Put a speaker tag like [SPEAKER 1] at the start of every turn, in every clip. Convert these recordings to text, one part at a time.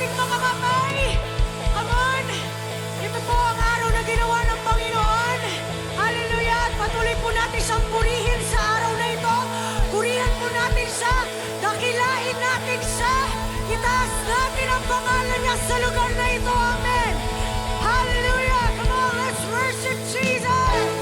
[SPEAKER 1] ating mga kamay. Come on! Ito po ang araw na ginawa ng Panginoon. Hallelujah! At patuloy po natin siyang purihin sa araw na ito. Purihan po natin siya. Dakilain natin siya. Itaas natin ang pangalan niya sa lugar na ito. Amen! Hallelujah! Come on, let's worship Jesus!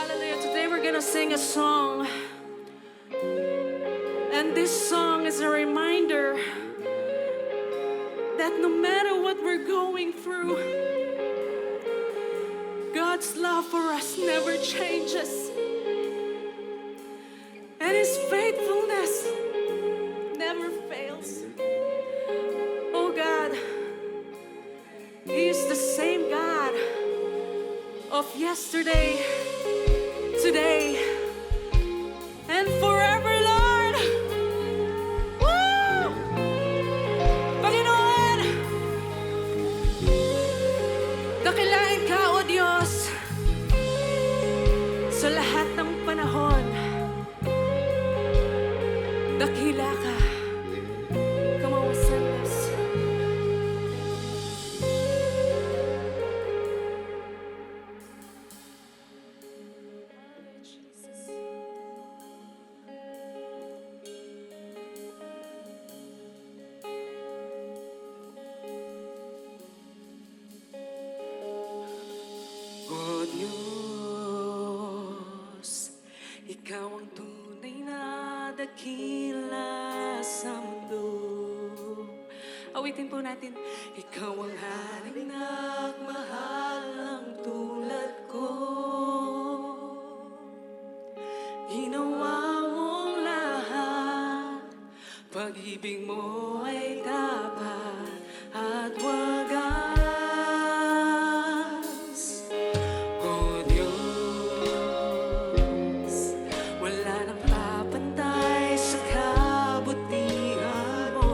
[SPEAKER 1] Hallelujah. Today we're gonna sing a song. And this song is a reminder that no matter what we're going through, God's love for us never changes. And His faithfulness never fails. Oh God, He is the same God of yesterday, today, and forever, Lord. Woo! Panginoon, dakilain ka, O Diyos, sa lahat ng panahon. Dakila ka. Come on, sing this. O Diyos, Ikaw ang tunay na dakila sa mundo. Awitin po natin. Ikaw ang haring nagmahal ng tulad ko. Ginawa mong lahat, pag-ibig mo ay tapat at wagas. O Diyos, wala nang papantay sa kabutihan mo.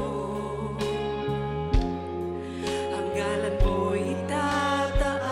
[SPEAKER 1] Ang ngalan mo'y itataas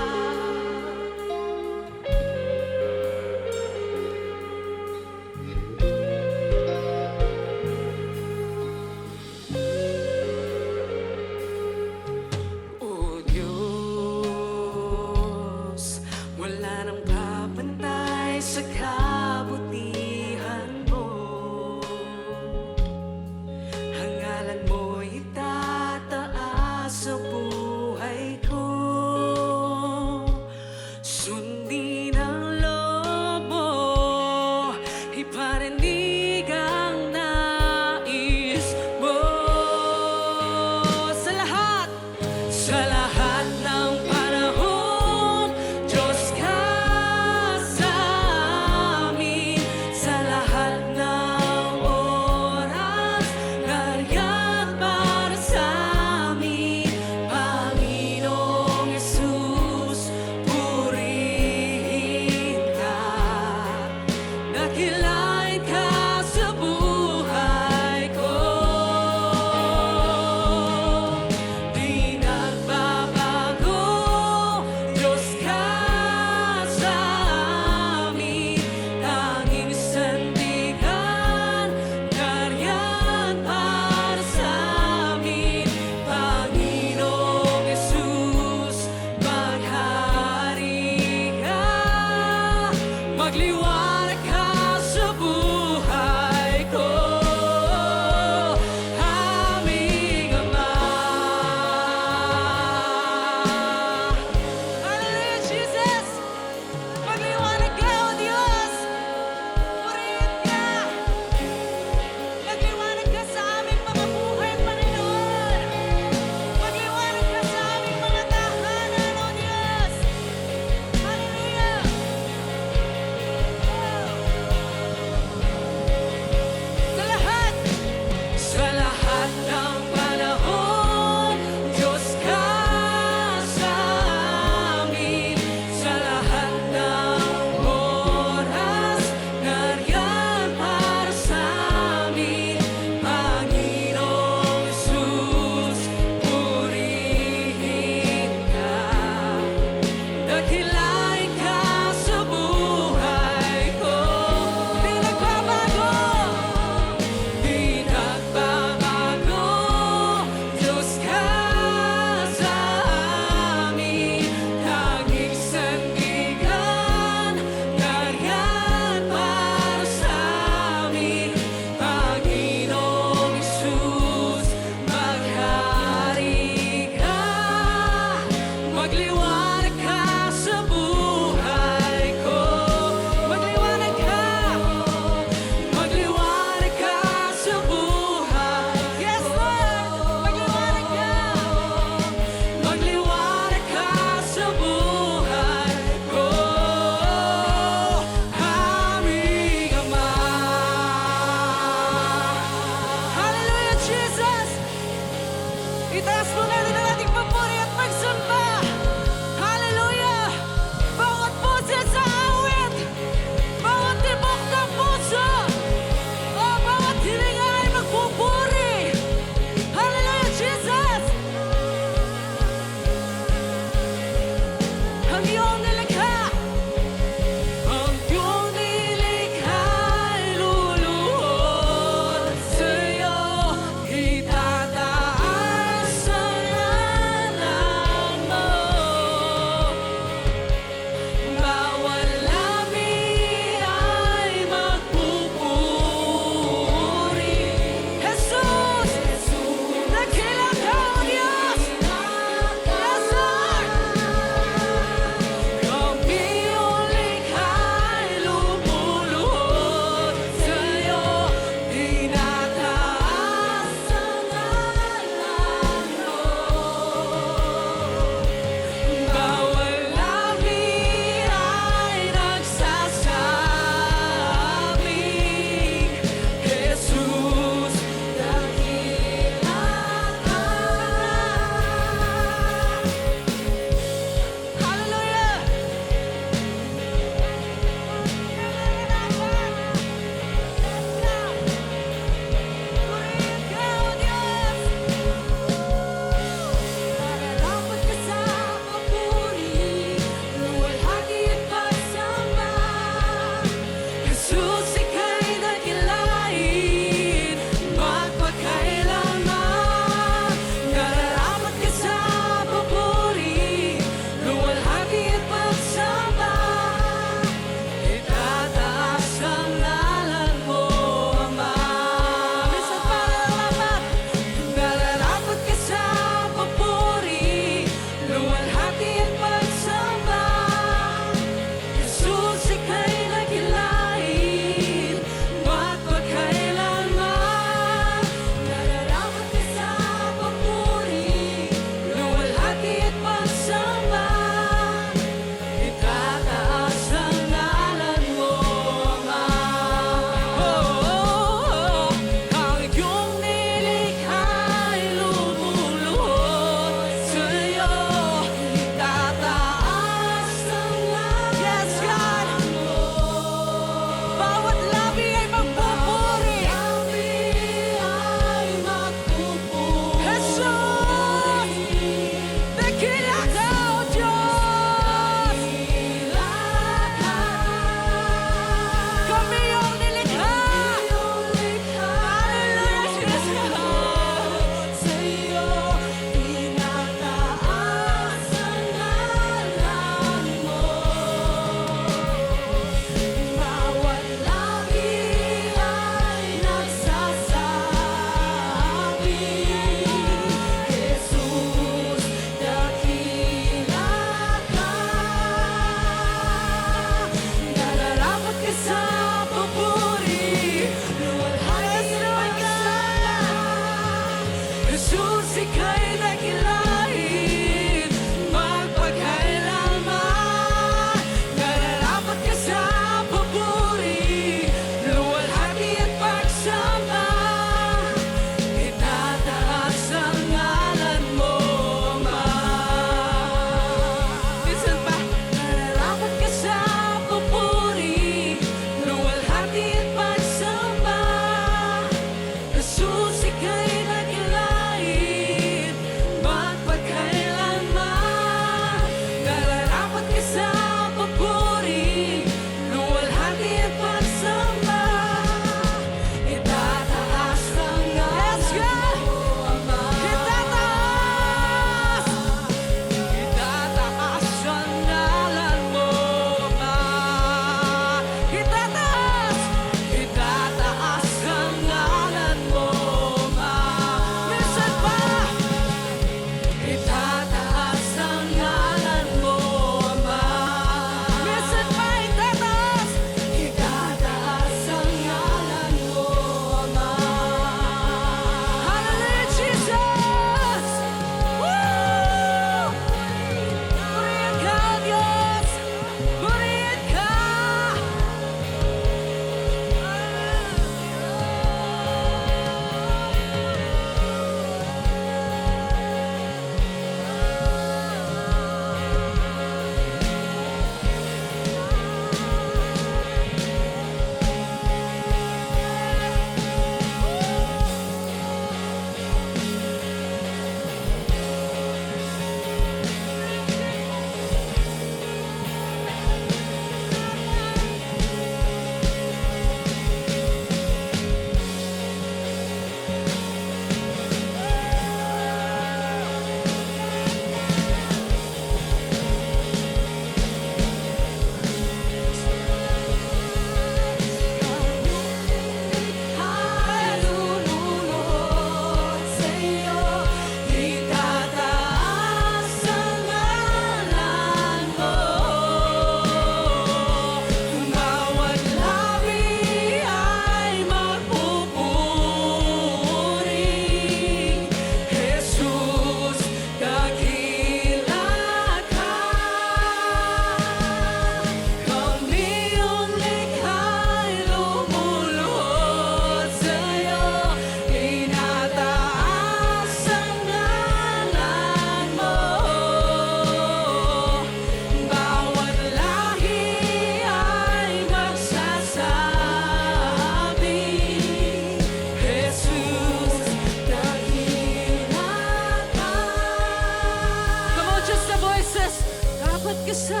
[SPEAKER 1] Nararapat ka sa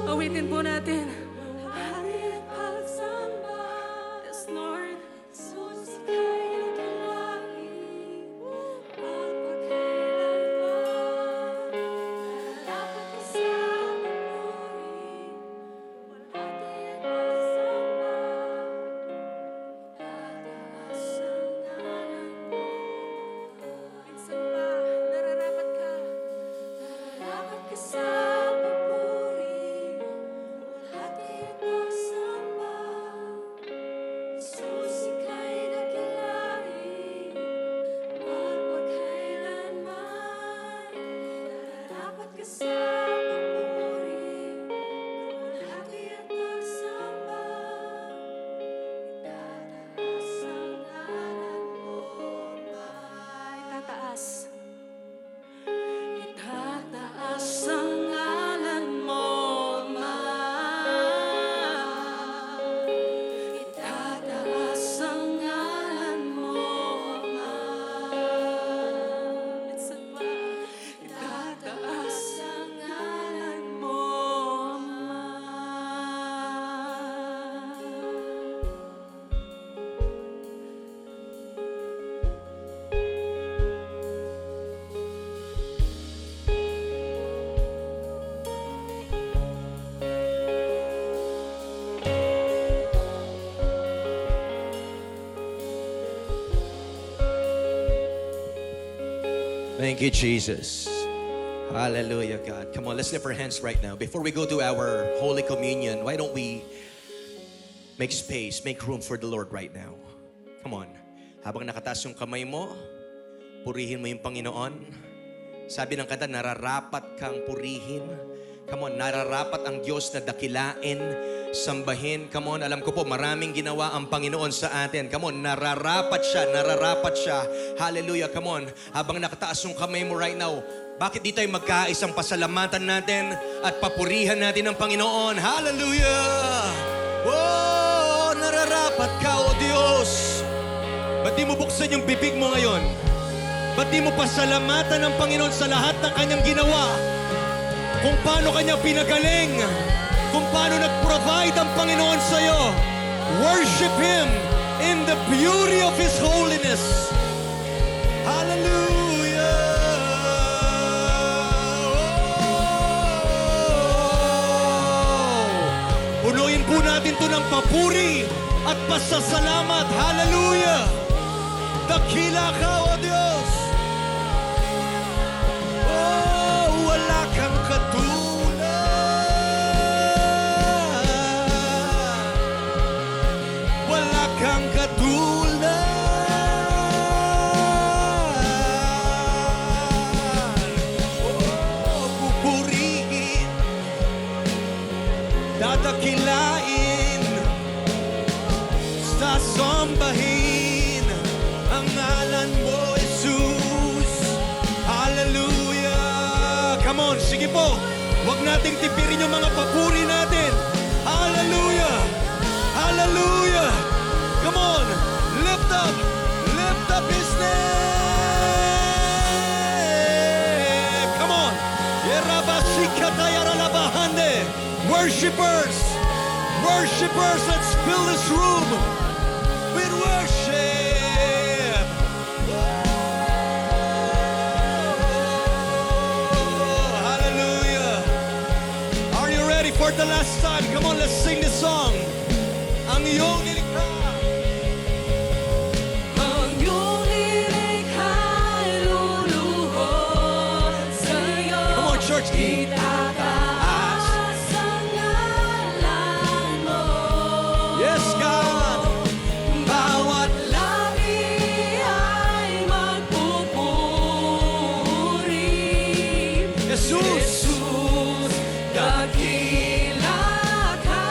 [SPEAKER 1] awitin po natin. Hari at pagsamba. Yes, Lord. Jesus, ika'y nakilain. Magpakailanman. Nararapat ka sa papuri. Walhati at pagsamba. Itataas ang ngalan mo. Minsan ba, nararapat ka? Nararapat ka sa papuri, walhati at pagsamba. Jesus, ika'y dakilain, magpakailanman. Nararapat ka sa papuri, walhati at pagsamba. Itataas ang ngalan mo ba? Itataas. Itataas ang ngalan mo, Ama. Itataas ang ngalan mo, Ama. Minsan ba? Itataas ang ngalan mo, Ama.
[SPEAKER 2] Thank you, Jesus. Hallelujah, God. Come on, let's lift our hands right now. Before we go to our Holy Communion, why don't we make space, make room for the Lord right now? Come on. Habang nakataas yung kamay mo, purihin mo yung Panginoon. Sabi ng kanta, nararapat kang purihin. Come on, nararapat ang Diyos na dakilain, sambahin. Come on, alam ko po, maraming ginawa ang Panginoon sa atin. Come on, nararapat siya, nararapat siya. Hallelujah, come on. Habang nakataas yung kamay mo right now, bakit di tayo magkaisang pasalamatan natin at papurihan natin ang Panginoon? Hallelujah! Oh, nararapat ka, O Diyos. Ba't di mo buksan yung bibig mo ngayon? Ba't di mo pasalamatan ang Panginoon sa lahat ng kanyang ginawa? Kung paano kanya pinagaling, kung paano nag-provide ang Panginoon sa'yo. Worship Him in the beauty of His holiness. Hallelujah! Punuin po natin ito ng papuri at pasasalamat. Hallelujah! Dakila ka, O Diyos! Oh, wala kang katulad. Wala kang katulad. Oh, pupurihin, dadakilain, sasambahin ang ngalan mo, Jesus. Hallelujah! Come on, sige po. Huwag nating tipirin yung mga papuri natin. Hallelujah! Hallelujah! Come on, lift up His name. Come on. Yerabasikatayaralabahande. Worshipers, worshipers, let's fill this room with worship. Hallelujah. Are you ready for the last time? Come on, let's sing this song. Ang iyong nilikha.
[SPEAKER 1] Ang iyong nilikha'y luluhod sa'yo.
[SPEAKER 2] Come on, church.
[SPEAKER 1] Itataas ang ngalan mo.
[SPEAKER 2] Yes, God.
[SPEAKER 1] Bawat labi ay magpupuri.
[SPEAKER 2] Jesus.
[SPEAKER 1] Jesus, dakila ka.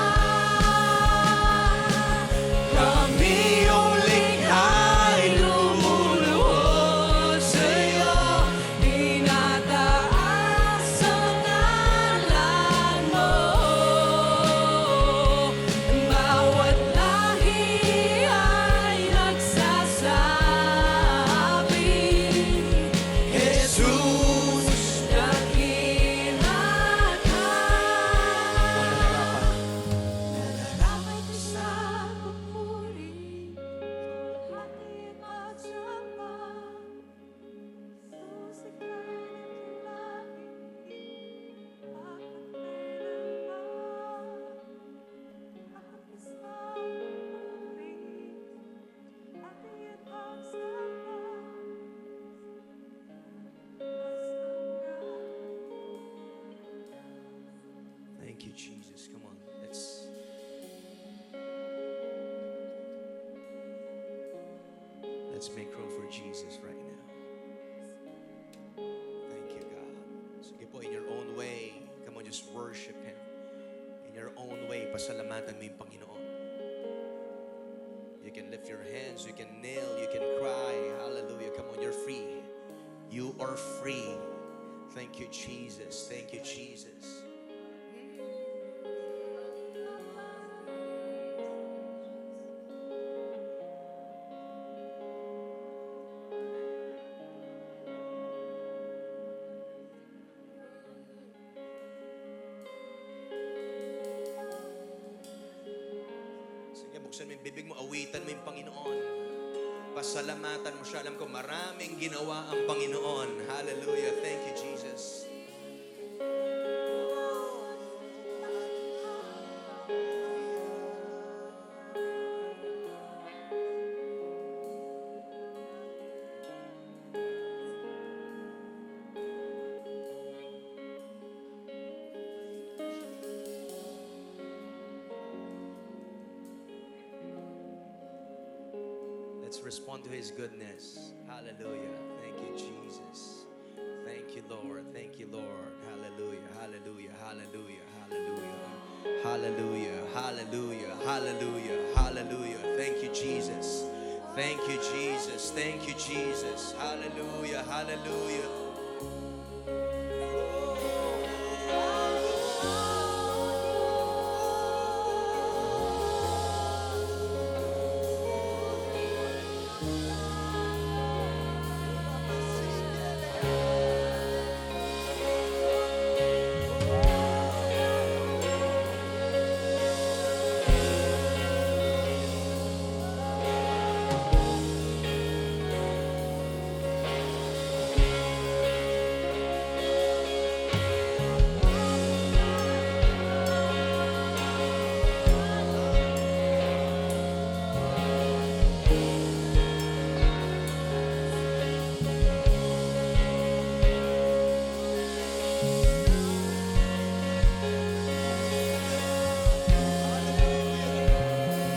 [SPEAKER 1] Kami iyong likha'y lumuluhod sa'yo. Tinataas ang ngalan mo. Bawat lahi ay nagsasabi,
[SPEAKER 2] Jesus.
[SPEAKER 1] dakila
[SPEAKER 2] Thank you, Jesus. Come on, let's make room for Jesus right now. Thank you, God. Sige po, in your own way, come on, just worship Him. In your own way, pasalamatan mo yung Panginoon. You can lift your hands, you can kneel, you can cry. Hallelujah. Come on, you're free. You are free. Thank you, Jesus. Thank you, Jesus. Sige, buksan mo yung bibig mo, awitan mo yung Panginoon. Pasalamatan mo siya. Alam ko, maraming ginawa ang Panginoon. Hallelujah. Thank you, Jesus. Let's respond to His goodness. Hallelujah. Thank you, Jesus. Thank you, Lord. Thank you, Lord. Hallelujah. Hallelujah. Hallelujah. Hallelujah. Hallelujah. Hallelujah. Hallelujah. Hallelujah. Thank you, Jesus. Thank you, Jesus. Thank you, Jesus. Hallelujah. Hallelujah.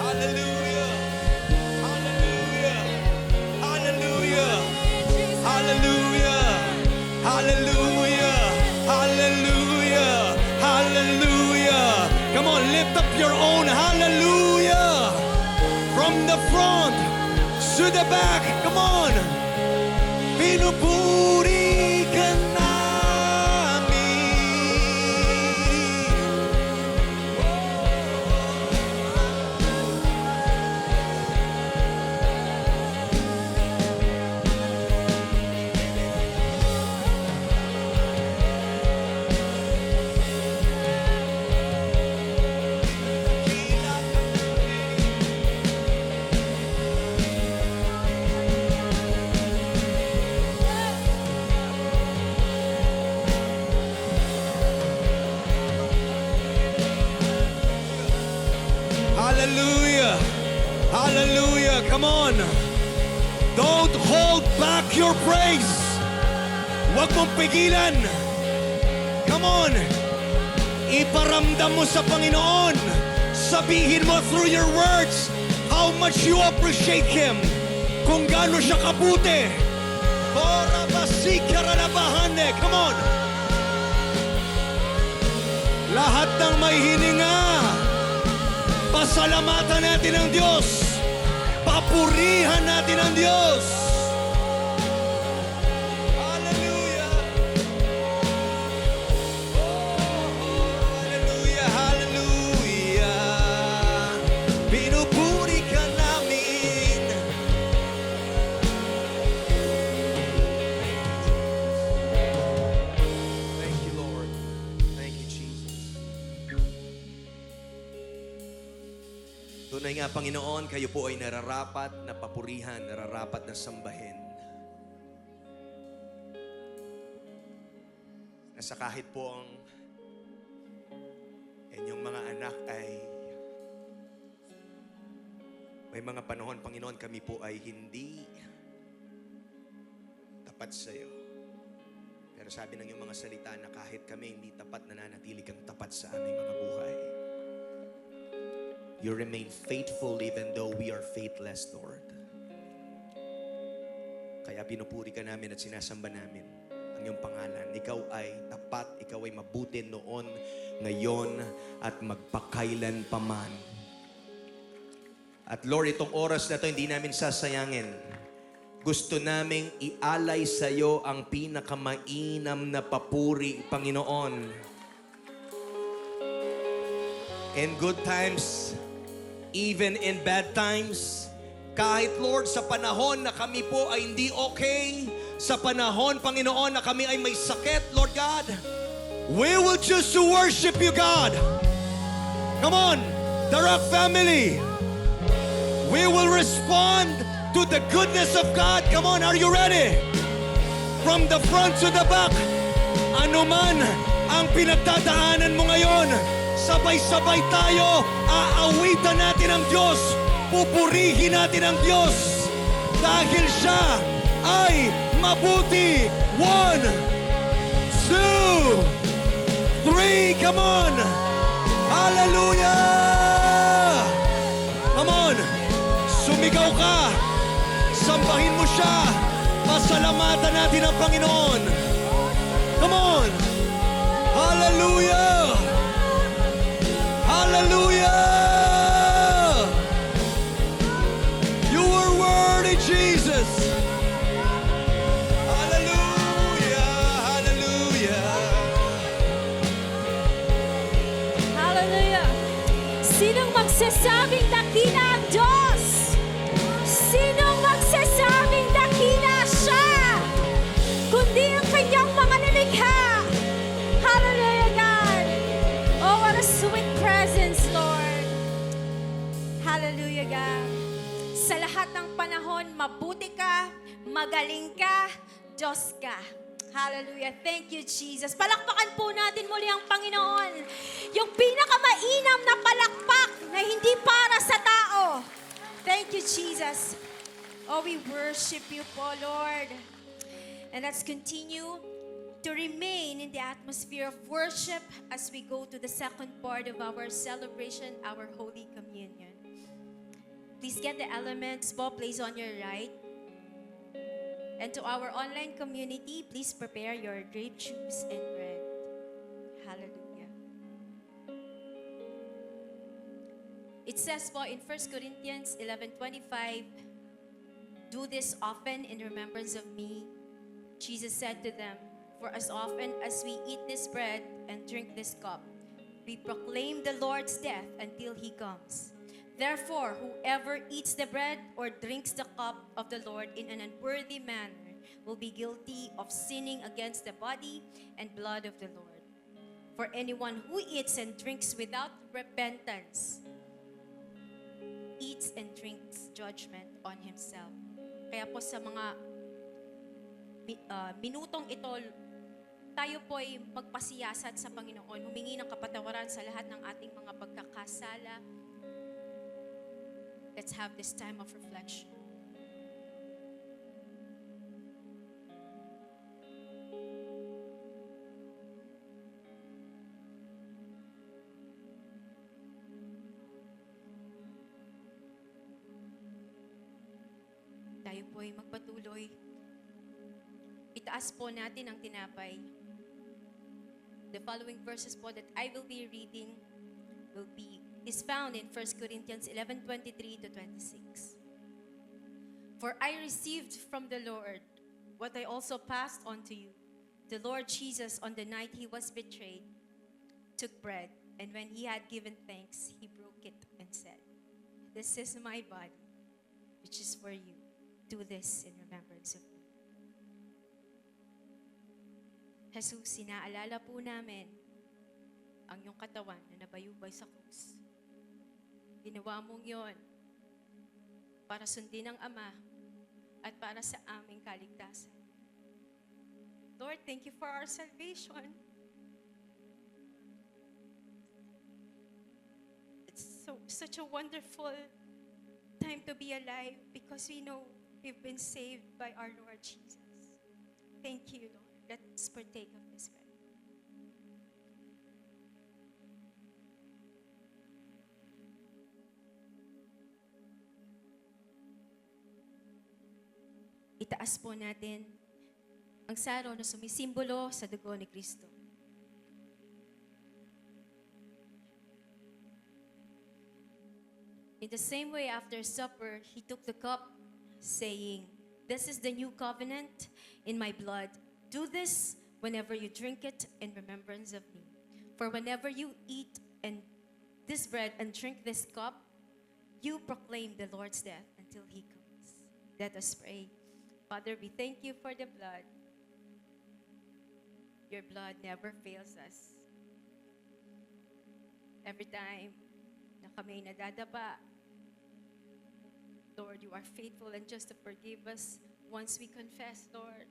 [SPEAKER 2] Hallelujah. Hallelujah. Hallelujah. Hallelujah. Hallelujah. Hallelujah. Hallelujah. Come on, lift up your own hallelujah. From the front to the back. Come on. Pinupuri ka namin. Hallelujah. Hallelujah. Come on. Don't hold back your praise. Huwag mong pigilan. Come on. Iparamdam mo sa Panginoon. Sabihin mo through your words how much you appreciate Him. Kung gaano siya kabuti. Ora basikara na bahane. Come on. Lahat ng may hininga, pasalamatan natin ang Diyos. Papurihan natin ang Diyos. Hallelujah. Hallelujah, hallelujah. Pinupuri ka namin. Thank you, Lord. Thank you, Jesus. Tunay nga, Panginoon, kayo po ay nararapat na papurihan, nararapat na sambahin. Nasa kahit po ang inyong mga anak ay may mga panahon, Panginoon, kami po ay hindi tapat sa iyo. Pero Sabi ng iyong mga salita na kahit kami hindi tapat, nananatili kang tapat sa aming mga buhay. You remain faithful even though we are faithless, Lord. Kaya pinupuri ka namin at sinasamba namin ang iyong pangalan. Ikaw ay tapat, ikaw ay mabuti noon, ngayon, at magpakailan paman. At Lord, itong oras na ito hindi namin sasayangin. Gusto naming ialay sa iyo ang pinakamainam na papuri, Panginoon. In good times, even in bad times, kahit Lord sa panahon na kami po ay hindi okay, sa panahon, Panginoon, na kami ay may sakit, Lord God, we will choose to worship you, God. Come on, the Rock family. We will respond to the goodness of God. Come on, are you ready? From the front to the back, ano man ang pinagdadaanan mo ngayon, sabay-sabay tayo, aawitan natin ang Diyos, pupurihin natin ang Diyos, dahil siya ay mabuti. 1, 2, 3, come on! Hallelujah! Come on! Sumigaw ka! Sambahin mo siya! Pasalamatan natin ang Panginoon! Come on! Hallelujah! Hallelujah! You are worthy, Jesus! Hallelujah! Hallelujah!
[SPEAKER 1] Hallelujah! Sinong magsasabing dakila ang Diyos? Sinong magsasabing dakila siya? Kundi ang kanyang mga nilikha. Hallelujah, God! Oh, what a sweet presence, Lord. Hallelujah, God. Sa lahat ng panahon, mabuti ka, magaling ka, Diyos ka. Hallelujah. Thank you, Jesus. Palakpakan po natin muli ang Panginoon. Yung pinakamainam na palakpak na hindi para sa tao. Thank you, Jesus. Oh, we worship you po, Lord. And let's continue to remain in the atmosphere of worship as we go to the second part of our celebration, our Holy Communion. Please get the elements po, place on your right. And to our online community, please prepare your grape juice and bread. Hallelujah. It says po in 1 Corinthians 11:25, "Do this often in remembrance of me." Jesus said to them, "For as often as we eat this bread and drink this cup, we proclaim the Lord's death until He comes. Therefore, whoever eats the bread or drinks the cup of the Lord in an unworthy manner will be guilty of sinning against the body and blood of the Lord. For anyone who eats and drinks without repentance eats and drinks judgment on himself." Kaya po sa mga minutong ito, tayo po ay magpasiyasat sa Panginoon, humingi ng kapatawaran sa lahat ng ating mga pagkakasala. Let's have this time of reflection. Tayo po ay magpatuloy. Itaas po natin ang tinapay. The following verses po that I will be reading is found in 1 Corinthians 11:23 to 26. "For I received from the Lord what I also passed on to you. The Lord Jesus, on the night He was betrayed, took bread, and when He had given thanks, He broke it and said, 'This is my body, which is for you. Do this in remembrance of me.'" Jesus, sinaalala po namin ang iyong katawan na nabayubay sa krus. Ginawa mong yon para sundin ang Ama at para sa aming kaligtasan. Lord, thank you for our salvation. It's such a wonderful time to be alive because we know we've been saved by our Lord Jesus. Thank you, Lord.
[SPEAKER 3] Let's partake of this bread. Itaas po natin ang saro na sumisimbolo sa dugo ni Kristo. In the same way, after supper, he took the cup, saying, "This is the new covenant in my blood. Do this whenever you drink it in remembrance of me. For whenever you eat and this bread and drink this cup, you proclaim the Lord's death until he comes." Let us pray. Father, we thank you for the blood. Your blood never fails us. Every time na kami nadadapa, Lord, you are faithful and just to forgive us once we confess, Lord.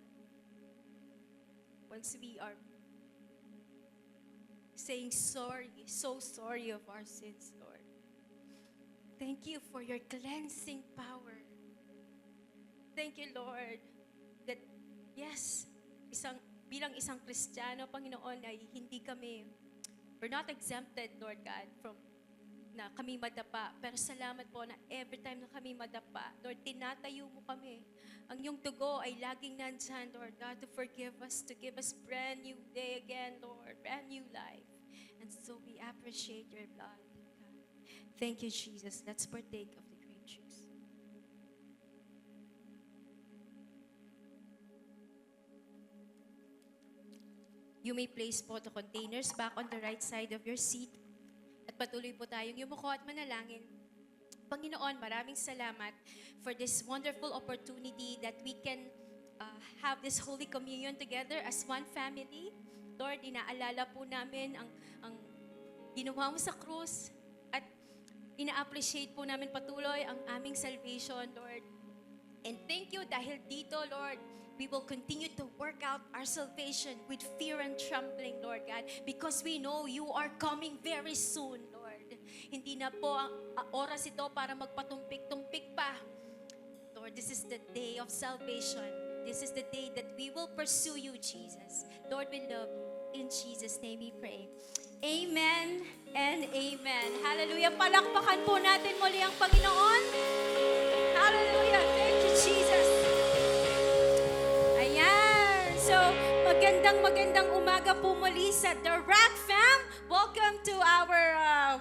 [SPEAKER 3] Once we are saying sorry, so sorry of our sins, Lord. Thank you for your cleansing power. Thank you, Lord, that yes, bilang isang Kristiyano, Panginoon, ay we're not exempted, Lord God, from na kami madapa. Pero salamat po na every time na kami madapa, Lord, tinatayo mo kami. Ang iyong dugo ay laging nandyan, Lord God, to forgive us, to give us brand new day again, Lord, brand new life. And so we appreciate your blood, God. Thank you, Jesus. Let's partake of the grape juice. You may place po the containers back on the right side of your seat. At patuloy po tayong yumuko at manalangin. Panginoon, maraming salamat for this wonderful opportunity that we can have this Holy Communion together as one family. Lord, inaalala po namin ang ginawa mo sa krus at ina-appreciate po namin patuloy ang aming salvation, Lord. And thank you dahil dito, Lord, we will continue to work out our salvation with fear and trembling, Lord God, because we know you are coming very soon, Lord. Hindi na po ang oras ito para magpatumpik-tumpik pa. Lord, this is the day of salvation. This is the day that we will pursue you, Jesus. Lord, we love you. In Jesus' name we pray. Amen and amen. Hallelujah. Palakpakan po natin muli ang Panginoon. Hallelujah. Thank you, Jesus. So, magandang umaga po muli sa The Rock Fam. Welcome to our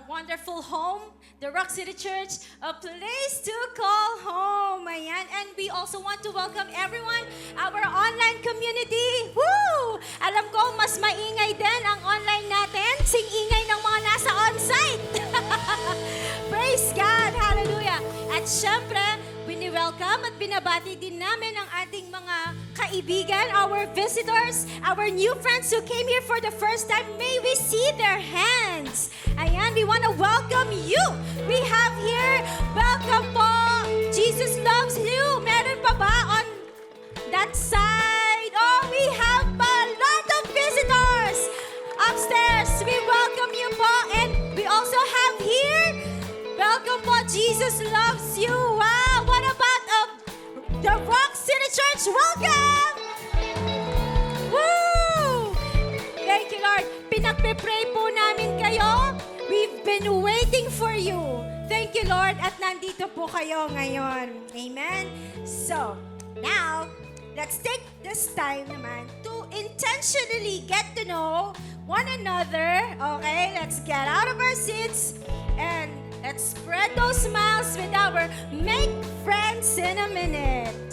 [SPEAKER 3] wonderful home, The Rock City Church, a place to call home. Ayan. And we also want to welcome everyone, our online community. Woo! Alam ko, mas maingay din ang online natin. Sing-ingay ng mga nasa on-site. Praise God. Hallelujah. At syempre, welcome at binabati din namin ang ating mga kaibigan, our visitors, our new friends who came here for the first time. May we see their hands. Ayan, we want to welcome you. We have here, welcome po, Jesus loves you. Meron pa ba on that side? Oh, we have a lot of visitors upstairs. We welcome you po. And we also have here, welcome po, Jesus loves you. Wow, what about The Rock City Church? Welcome! Woo! Thank you, Lord. Pinagpe-pray po namin kayo. We've been waiting for you. Thank you, Lord. At nandito po kayo ngayon. Amen? So, now, let's take this time naman to intentionally get to know one another. Okay? Let's get out of our seats and let's spread those smiles with our Make Friends in a Minute.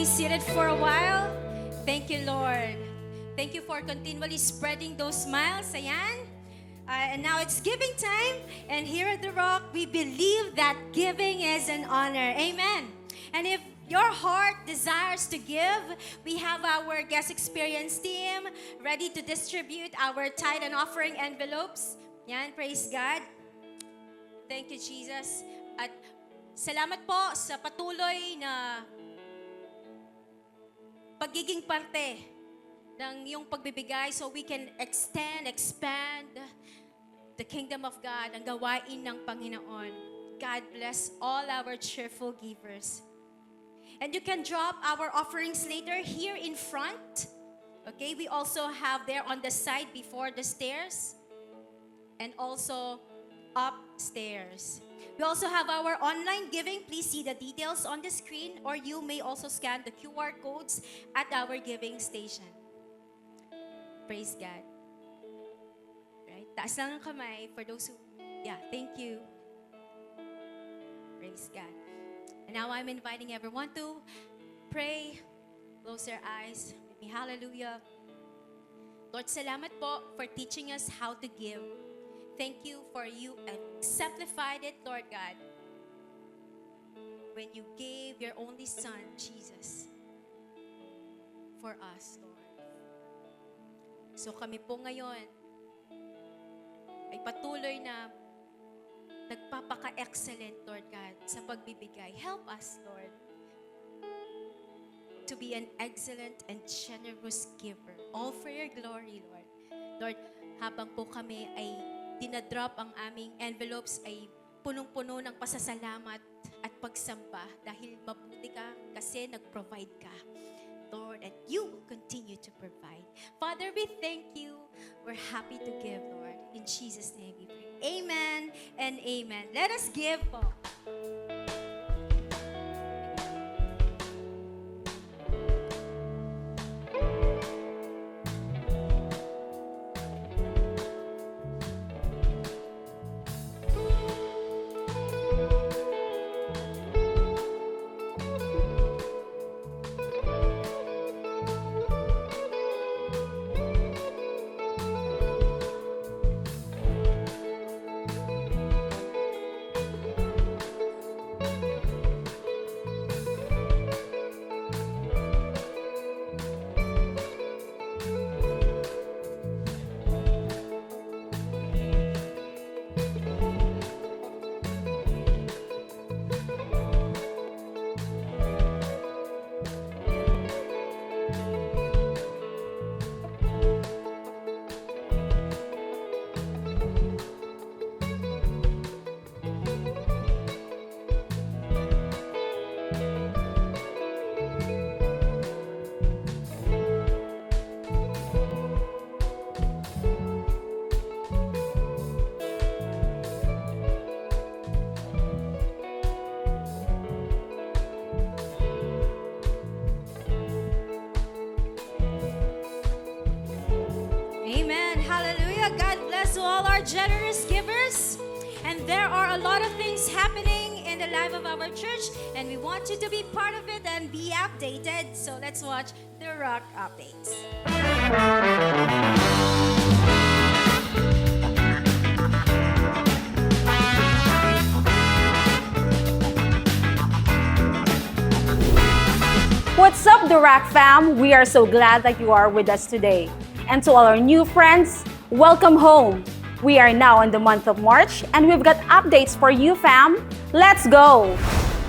[SPEAKER 3] be seated for a while. Thank you, Lord. Thank you for continually spreading those smiles. Ayan. And now it's giving time. And here at The Rock, we believe that giving is an honor. Amen. And if your heart desires to give, we have our guest experience team ready to distribute our tithe and offering envelopes. Yan, praise God. Thank you, Jesus. At salamat po sa patuloy na pagiging parte ng iyong pagbibigay so we can expand the kingdom of God, ang gawain ng Panginoon. God bless all our cheerful givers. And you can drop our offerings later here in front. Okay, we also have there on the side before the stairs and also upstairs. We also have our online giving. Please see the details on the screen, or you may also scan the QR codes at our giving station. Praise God. Right? Taas lang ang kamay for those who, thank you. Praise God. And now I'm inviting everyone to pray. Close their eyes with me. Hallelujah. Lord, salamat po for teaching us how to give. Thank you for you exemplified it, Lord God, when you gave your only Son, Jesus, for us, Lord. So kami po ngayon ay patuloy na nagpapaka-excellent, Lord God, sa pagbibigay. Help us, Lord, to be an excellent and generous giver. All for your glory, Lord. Lord, habang po kami ay dinadrop ang aming envelopes, ay punong-puno ng pasasalamat at pagsamba dahil mabuti ka kasi nag-provide ka, Lord, and you will continue to provide. Father, we thank you. We're happy to give, Lord. In Jesus' name we pray. Amen and amen. Let us give po. Generous givers, and there are a lot of things happening in the life of our church, and we want you to be part of it and be updated. So let's watch the Rock Updates.
[SPEAKER 4] What's up, The Rock fam? We are so glad that you are with us today. And to all our new friends, welcome home. We are now in the month of March, and we've got updates for you, fam. Let's go!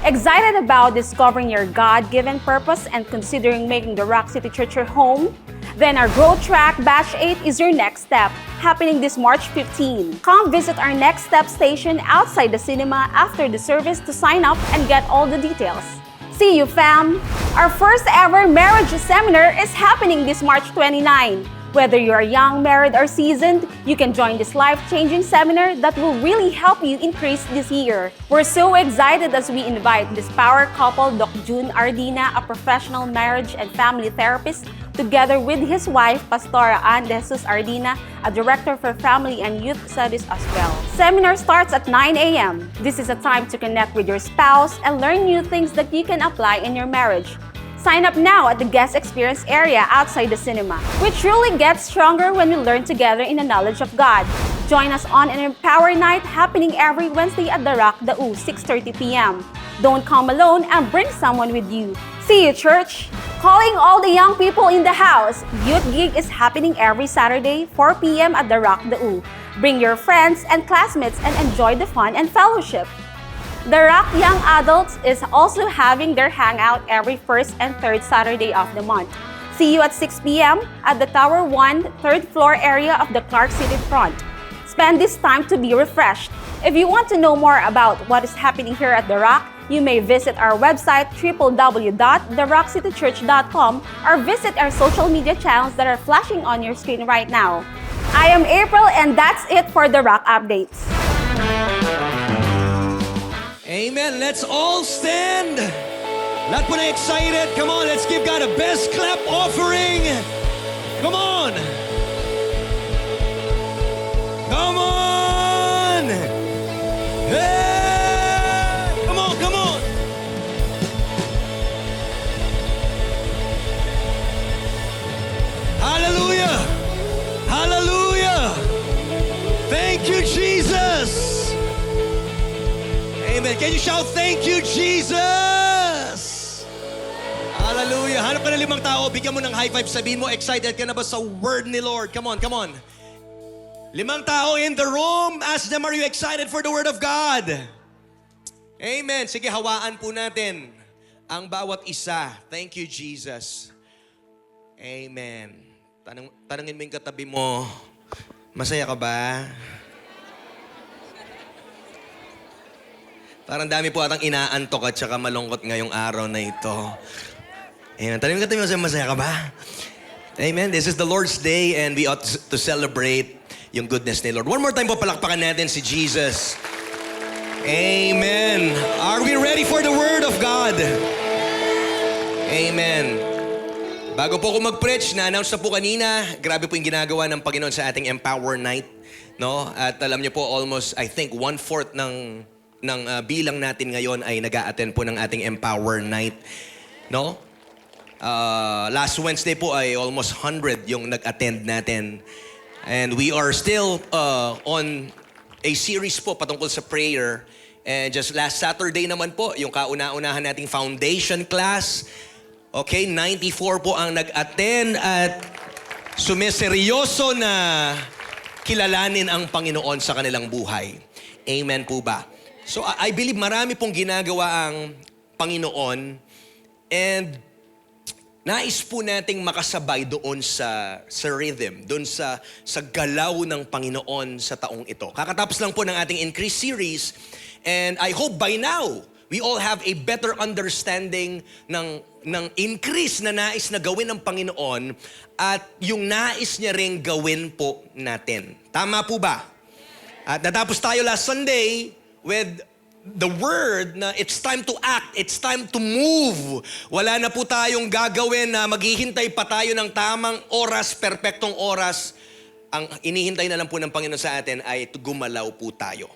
[SPEAKER 4] Excited about discovering your God-given purpose and considering making the Rock City Church your home? Then our Growth Track Batch 8 is your next step, happening this March 15. Come visit our Next Step station outside the cinema after the service to sign up and get all the details. See you, fam! Our first ever marriage seminar is happening this March 29. Whether you are young, married, or seasoned, you can join this life-changing seminar that will really help you increase this year. We're so excited as we invite this power couple, Doc June Ardina, a professional marriage and family therapist, together with his wife, Pastora Ann De Jesus Ardina, a director for family and youth studies as well. Seminar starts at 9 a.m. This is a time to connect with your spouse and learn new things that you can apply in your marriage. Sign up now at the guest experience area outside the cinema. We truly get stronger when we learn together in the knowledge of God. Join us on an Empower Night happening every Wednesday at The Rock, Dau, 6:30 p.m. Don't come alone and bring someone with you. See you, church! Calling all the young people in the house, Youth Gig is happening every Saturday, 4 p.m. at The Rock, Dau. Bring your friends and classmates and enjoy the fun and fellowship. The Rock Young Adults is also having their hangout every first and third Saturday of the month. See you at 6 p.m. at the Tower 1, third floor area of the Clark City Front. Spend this time to be refreshed. If you want to know more about what is happening here at The Rock, you may visit our website www.therockcitychurch.com or visit our social media channels that are flashing on your screen right now. I am April and that's it for The Rock Updates.
[SPEAKER 2] Amen. Let's all stand. Lahat po na excited. Come on, let's give God a best clap offering. Come on. Come on. Hey! Come on, come on. Hallelujah. Hallelujah. Thank you, Jesus. Amen. Can you shout, thank you, Jesus? Hallelujah. Hanap ka na 5 tao, bigyan mo ng high five, sabihin mo, excited ka na ba sa word ni Lord? Come on, come on. 5 tao in the room, ask them, are you excited for the word of God? Amen. Sige, hawaan po natin ang bawat isa. Thank you, Jesus. Amen. Tanungin mo yung katabi mo, masaya ka ba? Parang dami po atang inaantok at saka malungkot ngayong araw na ito. Amen. Tanungin mo katabi mo, masaya ka ba? Amen. This is the Lord's Day and we ought to celebrate yung goodness ni Lord. One more time po, palakpakan natin si Jesus. Amen. Are we ready for the Word of God? Amen. Bago po ako mag-preach, na-announce na po kanina, grabe po yung ginagawa ng Panginoon sa ating Empower Night. No? At alam niyo po, almost, I think, 1/4 ng bilang natin ngayon ay nag-a-attend po ng ating Empower Night. No? Last Wednesday po ay almost 100 yung nag-attend natin. And we are still on a series po patungkol sa prayer. And just last Saturday naman po, yung kauna-unahan nating foundation class. Okay, 94 po ang nag-attend at sumiseryoso na kilalanin ang Panginoon sa kanilang buhay. Amen po ba? So I believe marami pong ginagawa ang Panginoon and nais po nating makasabay doon sa rhythm, doon sa galaw ng Panginoon sa taong ito. Kakatapos lang po ng ating Increase series and I hope by now we all have a better understanding ng increase na nais na gawin ng Panginoon at yung nais niya ring gawin po natin. Tama po ba? At natapos tayo last Sunday with the word na it's time to act, it's time to move. Wala na po tayong gagawin na maghihintay pa tayo ng tamang oras, perpektong oras. Ang inihintay na lang po ng Panginoon sa atin ay gumalaw po tayo.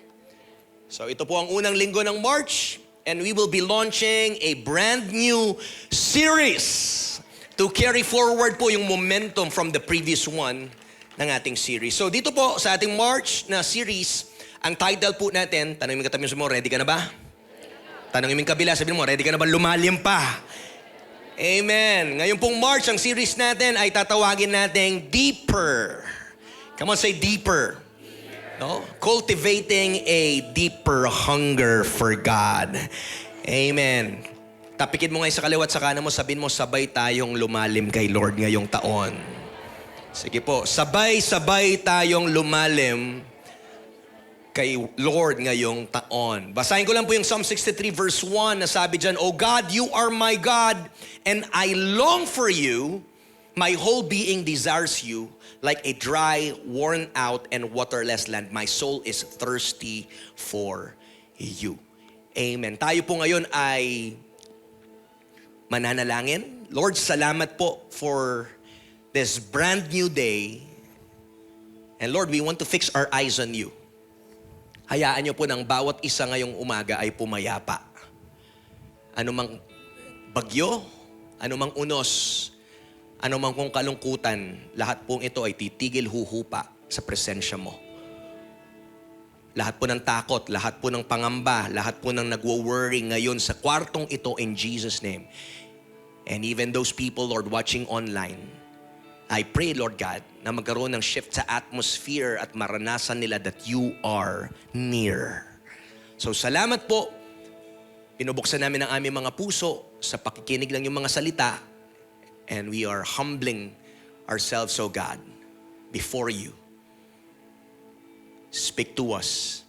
[SPEAKER 2] So ito po ang unang linggo ng March and we will be launching a brand new series to carry forward po yung momentum from the previous one ng ating series. So dito po sa ating March na series, ang title po natin, tanongin mo katabi mo, ready ka na ba? Tanongin mo yung kabila, sabihin mo, ready ka na ba? Lumalim pa. Amen. Ngayon pong March, ang series natin ay tatawagin nating Deeper. Come on, say deeper. No? Cultivating a deeper hunger for God. Amen. Tapikin mo ngayon sa kaliwa at sa kanan mo, sabihin mo, sabay tayong lumalim kay Lord ngayong taon. Sige po, sabay-sabay tayong lumalim kay Lord ngayong taon. Basahin ko lang po yung Psalm 63 verse 1 na sabi dyan, O God, you are my God, and I long for you. My whole being desires you like a dry, worn out, and waterless land. My soul is thirsty for you. Amen. Tayo po ngayon ay mananalangin. Lord, salamat po for this brand new day. And Lord, we want to fix our eyes on you. Hayaan niyo po ng bawat isa ngayong umaga ay pumayapa. Ano mang bagyo, anumang unos, anumang kung kalungkutan, lahat pong ito ay titigil huhupa sa presensya mo. Lahat po ng takot, lahat po ng pangamba, lahat po ng nagwo-worry ngayon sa kwartong ito in Jesus' name. And even those people, Lord, watching online, I pray, Lord God, na magkaroon ng shift sa atmosphere at maranasan nila that you are near. So salamat po. Pinubuksan namin ang aming mga puso sa pakikinig lang yung mga salita. And we are humbling ourselves, O God, before you. Speak to us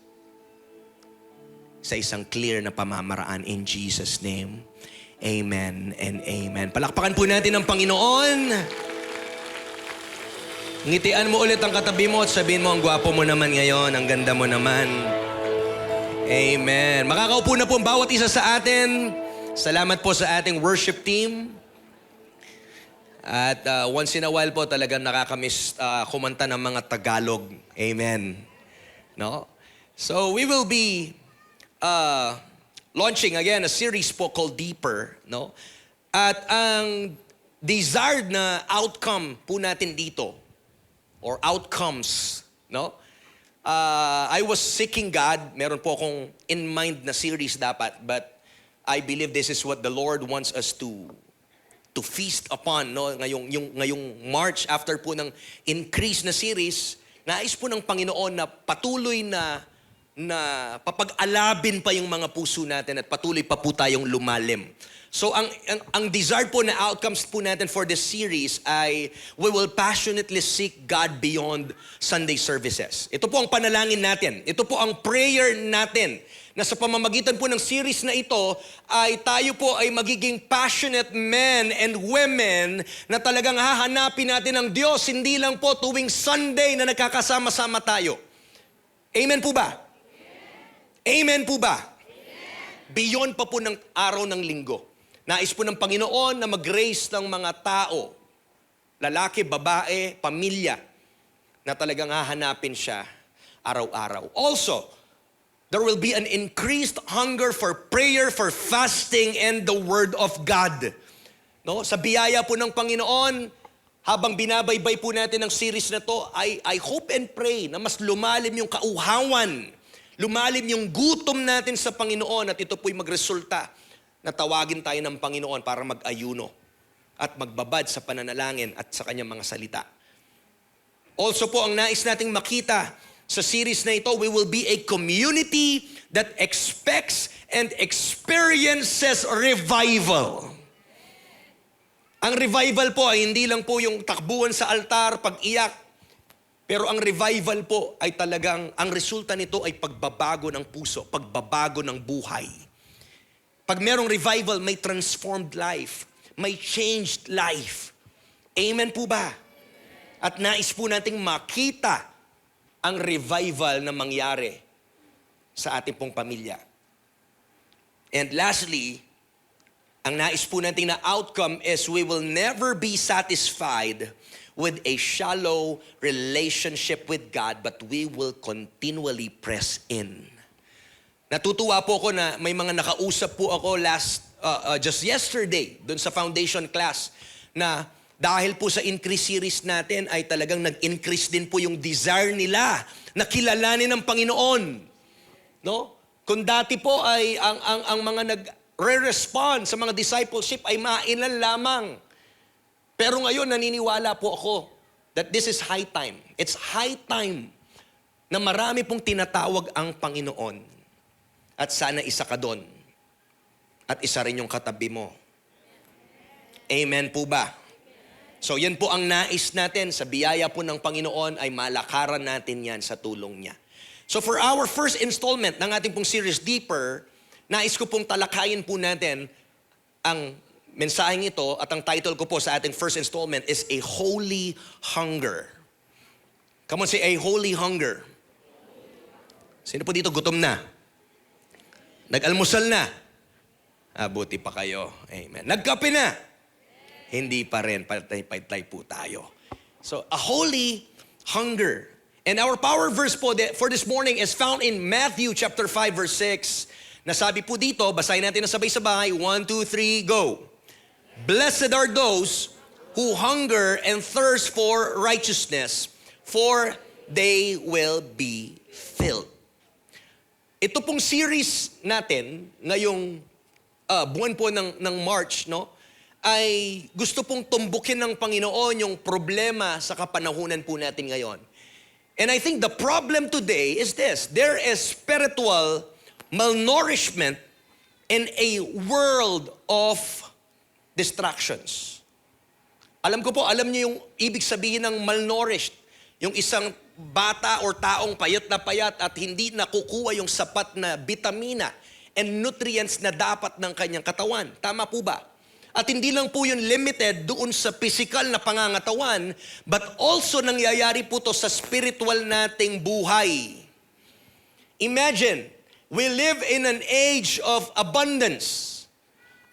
[SPEAKER 2] sa isang clear na pamamaraan in Jesus' name. Amen and amen. Palakpakan po natin ang Panginoon. Ngitian mo ulit ang katabi mo at sabihin mo, ang gwapo mo naman ngayon, ang ganda mo naman. Amen. Makakaupo na po ang bawat isa sa atin. Salamat po sa ating worship team. At once in a while po talagang nakakamiss kumanta ng mga Tagalog. Amen. No? So we will be launching again a series po called Deeper. No? At ang desired na outcome po natin dito, or outcomes, no? I was seeking God. Meron po akong in mind na series dapat, but I believe this is what the Lord wants us to feast upon, no? Ngayong March, after po ng increase na series, nais po ng Panginoon na patuloy na papag-alabin pa yung mga puso natin at patuloy pa po tayong lumalim. So ang desired po na outcomes po natin for this series ay we will passionately seek God beyond Sunday services. Ito po ang panalangin natin. Ito po ang prayer natin na sa pamamagitan po ng series na ito ay tayo po ay magiging passionate men and women na talagang hahanapin natin ang Diyos, hindi lang po tuwing Sunday na nagkakasama-sama tayo. Amen po ba? Amen po ba? Beyond pa po ng araw ng linggo. Nais po ng Panginoon na mag-raise ng mga tao, lalaki, babae, pamilya, na talagang hahanapin siya araw-araw. Also, there will be an increased hunger for prayer, for fasting, and the Word of God. No? Sa biyaya po ng Panginoon, habang binabaybay po natin ang series na to, I hope and pray na mas lumalim yung kauhawan, lumalim yung gutom natin sa Panginoon at ito po'y magresulta na tawagin tayo ng Panginoon para mag-ayuno at magbabad sa pananalangin at sa kanyang mga salita. Also po, ang nais nating makita sa series na ito, we will be a community that expects and experiences revival. Ang revival po ay hindi lang po yung takbuhan sa altar, pag-iyak. Pero ang revival po ay talagang, ang resulta nito ay pagbabago ng puso, pagbabago ng buhay. Pag merong revival, may transformed life, may changed life. Amen po ba? At nais po nating makita ang revival na mangyari sa ating pong pamilya. And lastly, ang nais po natin na outcome is we will never be satisfied with a shallow relationship with God, but we will continually press in. Natutuwa po ako na may mga nakausap po ako just yesterday dun sa foundation class na dahil po sa increase series natin ay talagang nag-increase din po yung desire nila na kilalanin ng Panginoon. No? Kung dati po ay ang mga nag-respond sa mga discipleship ay mailan lamang. Pero ngayon naniniwala po ako that this is high time. It's high time na marami pong tinatawag ang Panginoon. At sana isa ka doon. At isa rin yung katabi mo. Amen po ba? So yan po ang nais natin sa biyaya po ng Panginoon ay malakaran natin yan sa tulong niya. So for our first installment ng ating pong series Deeper, nais ko pong talakayin po natin ang mensaheng ito at ang title ko po sa ating first installment is A Holy Hunger. Come on, say A Holy Hunger. Sino po dito gutom na? Nag-almusal na? Buti pa kayo. Amen. Nagkape na? Hindi pa rin. Patay po tayo. So, a holy hunger. And our power verse po for this morning is found in Matthew chapter 5 verse 6. Nasabi po dito, basahin natin na sabay-sabay. 1, 2, 3, go. Blessed are those who hunger and thirst for righteousness, for they will be filled. Ito pong series natin ngayong buwan po ng March, no, ay gusto pong tumbukin ng Panginoon yung problema sa kapanahunan po natin ngayon. And I think the problem today is this: there is spiritual malnourishment in a world of distractions. Alam ko po, alam niyo yung ibig sabihin ng malnourished. Yung isang bata or taong payat na payat at hindi nakukuha yung sapat na bitamina and nutrients na dapat ng kanyang katawan. Tama po ba? At hindi lang po yun limited doon sa physical na pangangatawan, but also nangyayari po to sa spiritual nating buhay. Imagine, we live in an age of abundance.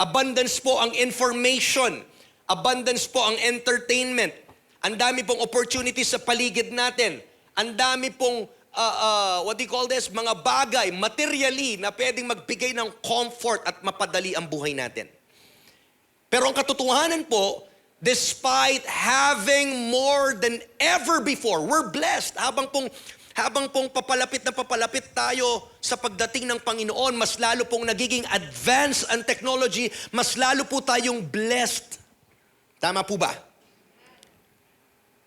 [SPEAKER 2] Abundance po ang information. Abundance po ang entertainment. Ang dami pong opportunities sa paligid natin. Ang dami pong, what do you call this? Mga bagay, materially, na pwedeng magbigay ng comfort at mapadali ang buhay natin. Pero ang katotohanan po, despite having more than ever before, we're blessed. Habang pong papalapit na papalapit tayo sa pagdating ng Panginoon, mas lalo pong nagiging advanced ang technology, mas lalo po tayong blessed. Tama po ba?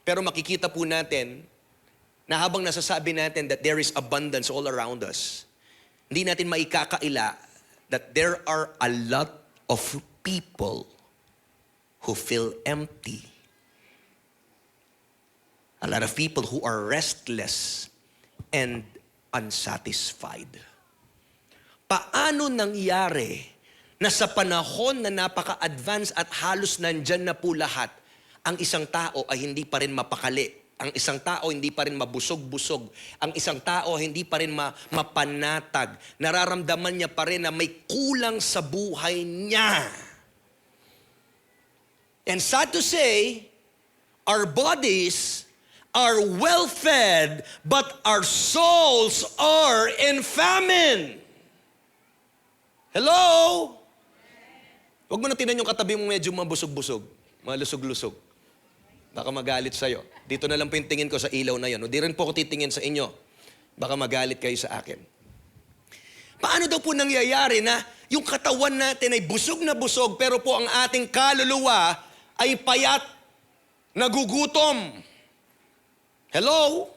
[SPEAKER 2] Pero makikita po natin na habang nasasabi natin that there is abundance all around us, hindi natin maikakaila that there are a lot of people who feel empty. A lot of people who are restless and unsatisfied. Paano nangyari na sa panahon na napaka-advance at halos nandyan na po lahat, ang isang tao ay hindi pa rin mapakali. Ang isang tao hindi pa rin mabusog-busog. Ang isang tao hindi pa rin mapanatag. Nararamdaman niya pa rin na may kulang sa buhay niya. And sad to say, our bodies are well-fed, but our souls are in famine. Hello? Huwag mo na tinan yung katabi mo medyo mabusog-busog, malusog-lusog. Baka magalit sa'yo. Dito na lang po yung tingin ko sa ilaw na yun. Hindi rin po ako titingin sa inyo. Baka magalit kayo sa akin. Paano daw po nangyayari na yung katawan natin ay busog na busog, pero po ang ating kaluluwa ay payat, nagugutom? Hello?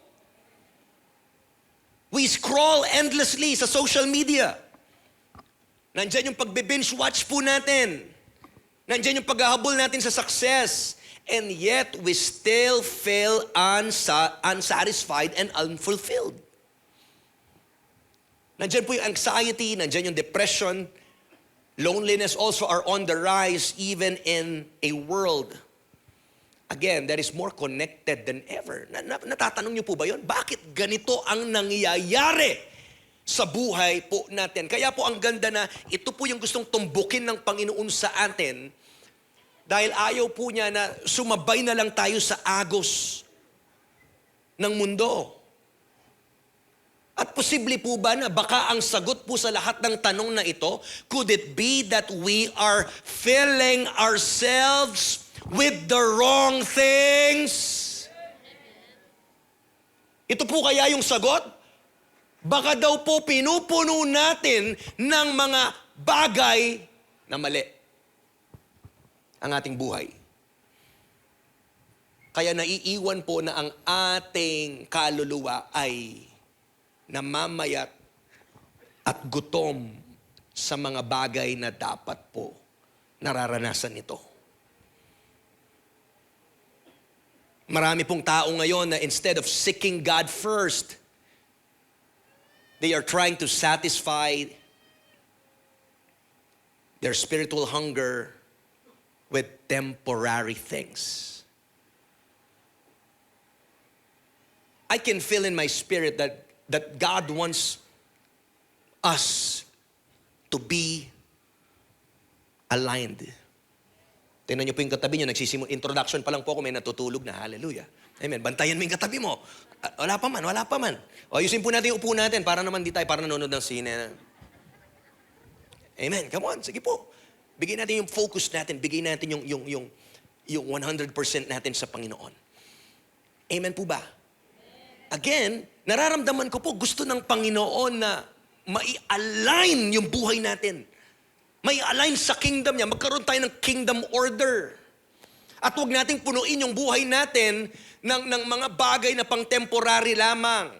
[SPEAKER 2] We scroll endlessly sa social media. Nandyan yung pagbe-binge watch po natin. Nandyan yung paghahabol natin sa success. And yet, we still feel unsatisfied and unfulfilled. Nandyan po yung anxiety, nandyan yung depression. Loneliness also are on the rise even in a world, again, that is more connected than ever. Natatanong niyo po ba yun? Bakit ganito ang nangyayari sa buhay po natin? Kaya po ang ganda na ito po yung gustong tumbukin ng Panginoon sa atin, dahil ayaw po niya na sumabay na lang tayo sa agos ng mundo. At posible po ba na baka ang sagot po sa lahat ng tanong na ito, could it be that we are filling ourselves with the wrong things? Ito po kaya yung sagot? Baka daw po pinupuno natin ng mga bagay na mali ang ating buhay. Kaya naiiwan po na ang ating kaluluwa ay namamayat at gutom sa mga bagay na dapat po nararanasan nito. Marami pong tao ngayon na instead of seeking God first, they are trying to satisfy their spiritual hunger with temporary things. I can feel in my spirit that God wants us to be aligned. Tingnan niyo po yung katabi niyo, introduction pa lang po ako, may natutulog na, hallelujah. Amen, bantayan mo yung katabi mo. Wala pa man. O, ayusin po natin yung upo natin, para naman di tayo, para nanonood ng sine. Amen, come on, sige po. Bigyan natin yung focus natin, bigyan natin yung 100% natin sa Panginoon. Amen po ba? Again, nararamdaman ko po, gusto ng Panginoon na mai-align yung buhay natin. Mai-align sa kingdom niya. Magkaroon tayo ng kingdom order. At huwag nating punuin yung buhay natin ng mga bagay na pang-temporary lamang.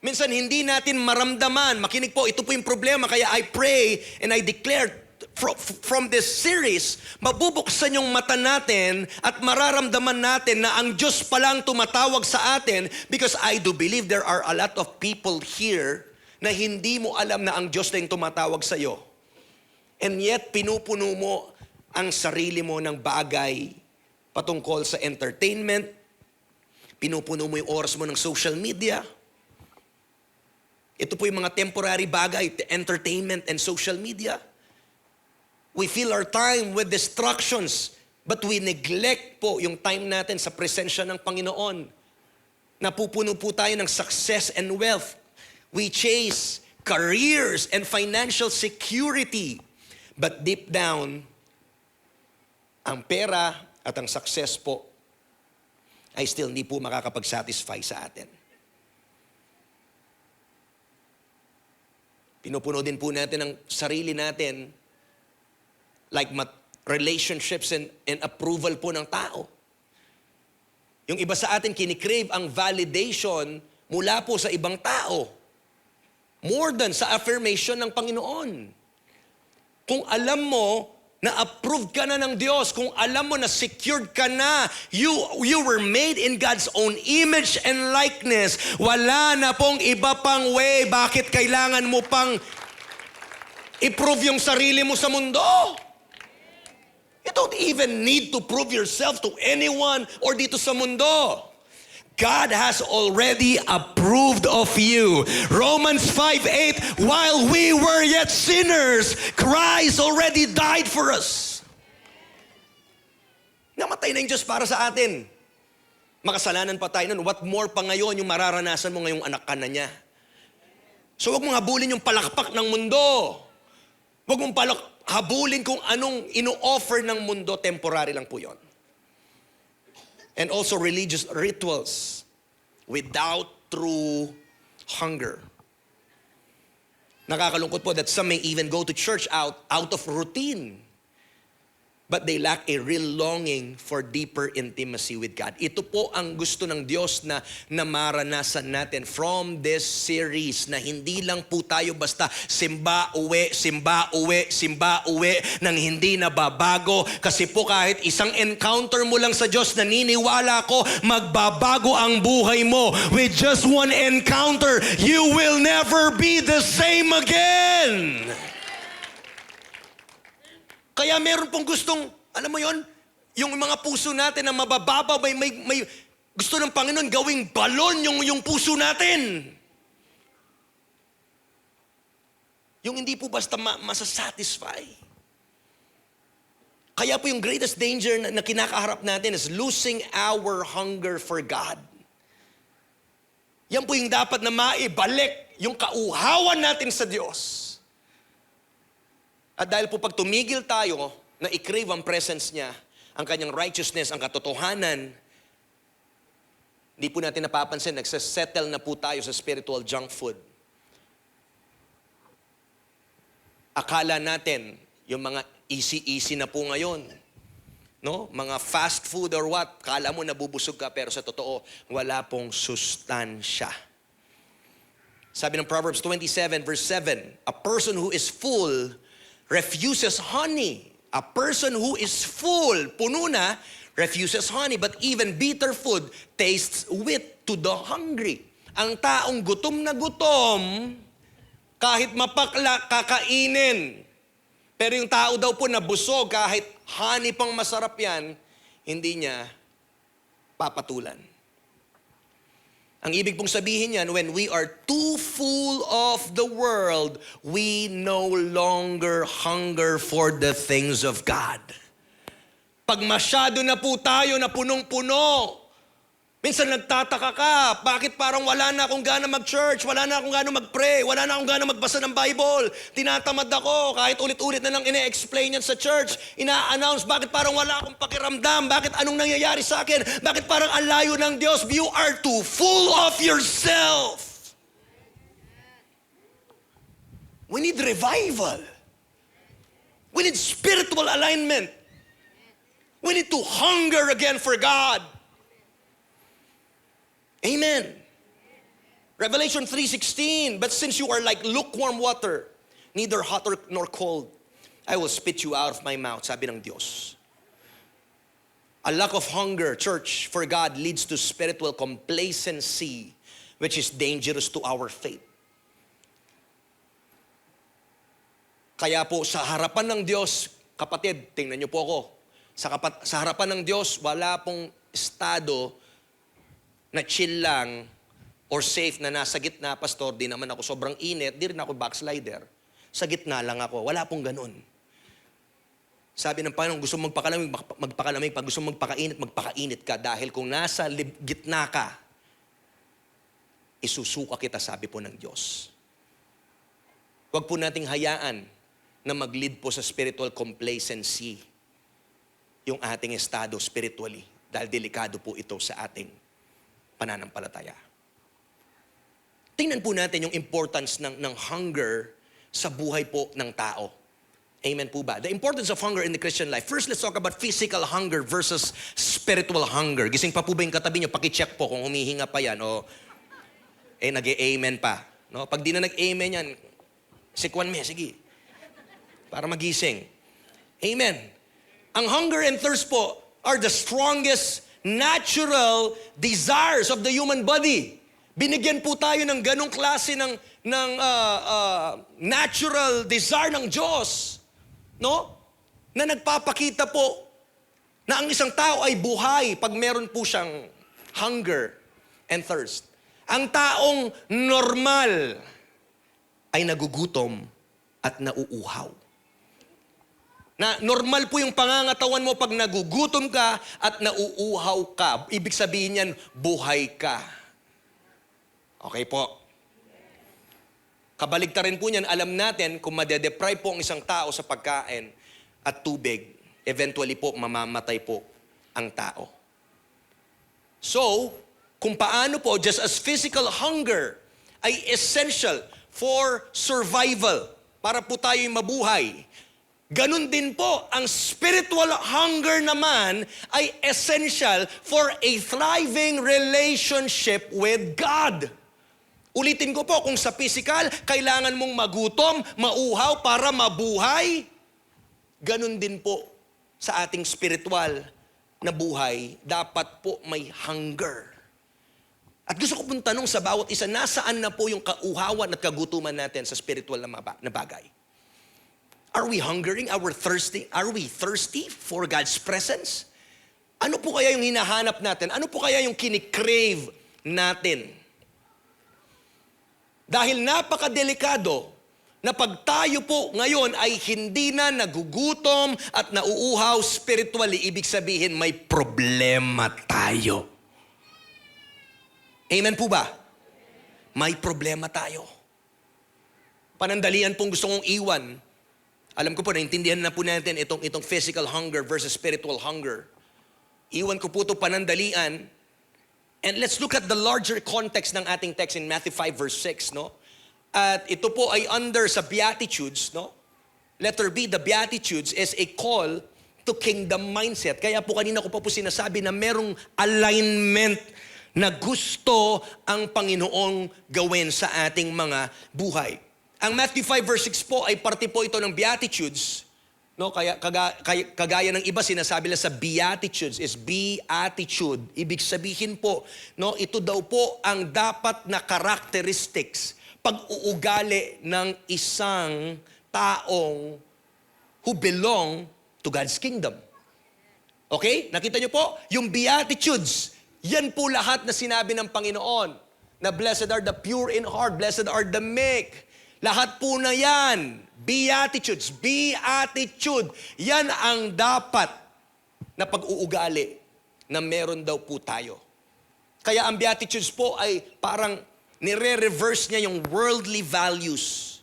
[SPEAKER 2] Minsan hindi natin maramdaman. Makinig po, ito po yung problema. Kaya I pray and I declare from this series, mabubuksan yung mata natin at mararamdaman natin na ang Diyos palang tumatawag sa atin, because I do believe there are a lot of people here na hindi mo alam na ang Diyos na yung tumatawag sa iyo. And yet, pinupuno mo ang sarili mo ng bagay patungkol sa entertainment, pinupuno mo yung oras mo ng social media. Ito po yung mga temporary bagay, the entertainment and social media. We fill our time with distractions, but we neglect po yung time natin sa presensya ng Panginoon. Napupuno po tayo ng success and wealth. We chase careers and financial security. But deep down, ang pera at ang success po ay still hindi po makakapag-satisfy sa atin. Pinupuno din po natin ang sarili natin like relationships and approval po ng tao. Yung iba sa atin kinikrave ang validation mula po sa ibang tao. More than sa affirmation ng Panginoon. Kung alam mo na approved ka na ng Diyos, kung alam mo na secured ka na, you were made in God's own image and likeness, wala na pong iba pang way bakit kailangan mo pang i-prove yung sarili mo sa mundo. You don't even need to prove yourself to anyone or dito sa mundo. God has already approved of you. Romans 5:8, while we were yet sinners, Christ already died for us. Namatay na yung Diyos para sa atin. Makasalanan pa tayo nun. What more pa ngayon yung mararanasan mo ngayong anak ka na niya. So huwag mong habulin yung palakpak ng mundo. Huwag mong habulin kung anong ino-offer ng mundo, temporary lang po yun. And also religious rituals without true hunger. Nakakalungkot po that some may even go to church out of routine. But they lack a real longing for deeper intimacy with God. Ito po ang gusto ng Diyos na maranasan natin from this series, na hindi lang po tayo basta simba, uwi, nang hindi nababago. Kasi po kahit isang encounter mo lang sa Diyos, naniniwala ko, magbabago ang buhay mo. With just one encounter, you will never be the same again. Kaya meron pong gustong, alam mo yon, yung mga puso natin na mabababaw, may gusto ng Panginoon gawing balon yung puso natin. Yung hindi po basta masasatisfy. Kaya po yung greatest danger na kinakaharap natin is losing our hunger for God. Yan po yung dapat na maibalik, yung kauhawan natin sa Diyos. At dahil po pag tumigil tayo na i-crave ang presence niya, ang kanyang righteousness, ang katotohanan, hindi po natin napapansin, nagsasettle na po tayo sa spiritual junk food. Akala natin, yung mga easy na po ngayon, no? Mga fast food or what, kala mo nabubusog ka, pero sa totoo, wala pong sustansya. Sabi ng Proverbs 27 verse 7, a person who is full refuses honey. A person who is full, puno na, refuses honey. But even bitter food tastes sweet to the hungry. Ang taong gutom na gutom, kahit mapakla, kakainin. Pero yung tao daw po na busog, kahit honey pang masarap yan, hindi niya papatulan. Ang ibig pong sabihin yan, when we are too full of the world, we no longer hunger for the things of God. Pag masyado na po tayo na punong-puno Minsan nagtataka ka, bakit parang wala na akong gana mag-church, wala na akong gana mag-pray, wala na akong gana magbasa ng Bible. Tinatamad ako, kahit ulit-ulit na lang ine-explain yan sa church, ina-announce, bakit parang wala akong pakiramdam, bakit anong nangyayari sa akin, bakit parang ang layo ng Diyos. You are too full of yourself. We need revival. We need spiritual alignment. We need to hunger again for God. Amen. Revelation 3:16, but since you are like lukewarm water, neither hot nor cold, I will spit you out of my mouth, sabi ng Diyos. A lack of hunger, church, for God leads to spiritual complacency, which is dangerous to our faith. Kaya po, sa harapan ng Diyos, kapatid, tingnan niyo po ako, sa harapan ng Diyos, wala pong estado na chill lang or safe na nasa gitna, pastor, di naman ako sobrang init, di rin ako backslider. Sa gitna lang ako. Wala pong ganun. Sabi ng Panginoon, gusto mong magpakalamig, magpakalamig. Pag gusto mong magpakainit, magpakainit ka. Dahil kung nasa gitna ka, isusuka kita, sabi po ng Diyos. Huwag po nating hayaan na mag-lead po sa spiritual complacency yung ating estado spiritually. Dahil delikado po ito sa ating pananampalataya. Tingnan po natin yung importance ng hunger sa buhay po ng tao. Amen po ba? The importance of hunger in the Christian life. First, let's talk about physical hunger versus spiritual hunger. Gising pa po ba yung katabi nyo? Pakicheck po kung humihinga pa yan o nag-amen pa. No? Pag di na nag-amen yan, sikwan me, sige. Para magising. Amen. Ang hunger and thirst po are the strongest natural desires of the human body. Binigyan po tayo ng ganong klase ng natural desire ng Diyos, no? Na nagpapakita po na ang isang tao ay buhay pag meron po siyang hunger and thirst. Ang taong normal ay nagugutom at nauuhaw. Na normal po yung pangangatawan mo pag nagugutom ka at nauuhaw ka. Ibig sabihin yan, buhay ka. Okay po. Kabaligtarin po niyan, alam natin kung madedeprive po ang isang tao sa pagkain at tubig, eventually po mamamatay po ang tao. So, kung paano po, just as physical hunger ay essential for survival, para po tayo'y mabuhay, ganun din po, ang spiritual hunger naman ay essential for a thriving relationship with God. Ulitin ko po, kung sa physical, kailangan mong magutom, mauhaw para mabuhay, ganun din po sa ating spiritual na buhay, dapat po may hunger. At gusto ko pong tanong sa bawat isa, nasaan na po yung kauhawan at kagutuman natin sa spiritual na bagay? Are we hungering? Are we thirsty for God's presence? Ano po kaya yung hinahanap natin? Ano po kaya yung kinikrave natin? Dahil napakadelikado na pag tayo po ngayon ay hindi na nagugutom at nauuhaw spiritually, ibig sabihin may problema tayo. Amen po ba? May problema tayo. Panandalian pong gusto kong iwan. Alam ko po, naintindihan na po natin itong physical hunger versus spiritual hunger. Iwan ko po ito panandalian. And let's look at the larger context ng ating text in Matthew 5 verse 6, no? At ito po ay under sa Beatitudes, no? Letter B, the Beatitudes is a call to kingdom mindset. Kaya po kanina ko pa po sinasabi na merong alignment na gusto ang Panginoong gawin sa ating mga buhay. Ang Matthew 5 verse 6 po ay parte po ito ng Beatitudes. No, kagaya ng iba sinasabi lang sa Beatitudes is beatitude. Ibig sabihin po, no, ito daw po ang dapat na characteristics, pag-uugali ng isang taong who belong to God's kingdom. Okay? Nakita niyo po? Yung Beatitudes, yan po lahat na sinabi ng Panginoon. Na blessed are the pure in heart, blessed are the meek. Lahat po na yan, Beatitudes, beatitude, yan ang dapat na pag-uugali na meron daw po tayo. Kaya ang Beatitudes po ay parang nire-reverse niya yung worldly values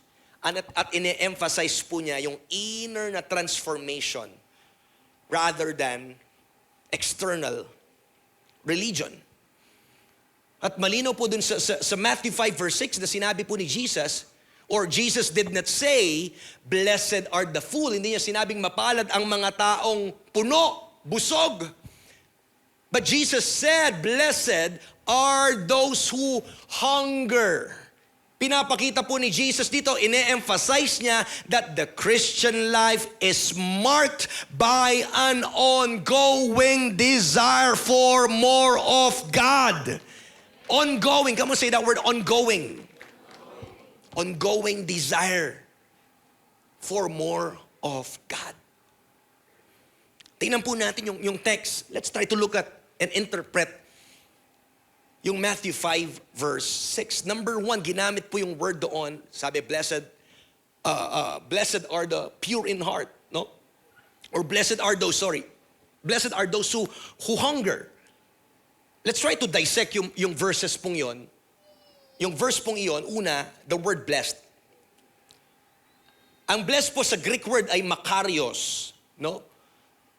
[SPEAKER 2] at ine-emphasize po niya yung inner na transformation rather than external religion. At malinaw po dun sa Matthew 5 verse 6 na sinabi po ni Jesus, or Jesus did not say, blessed are the full. Hindi niya sinabing mapalad ang mga taong puno, busog. But Jesus said, blessed are those who hunger. Pinapakita po ni Jesus dito, ine-emphasize niya that the Christian life is marked by an ongoing desire for more of God. Ongoing. Come on, say that word, ongoing. Ongoing desire for more of God. Tingnan po natin yung text. Let's try to look at and interpret yung Matthew 5 verse 6. Number 1, ginamit po yung word doon. Sabi, blessed are the pure in heart, no? Or blessed are those who hunger. Let's try to dissect yung verses pong yon. Yung verse pong iyon, una, the word blessed. Ang blessed po sa Greek word ay makarios, no?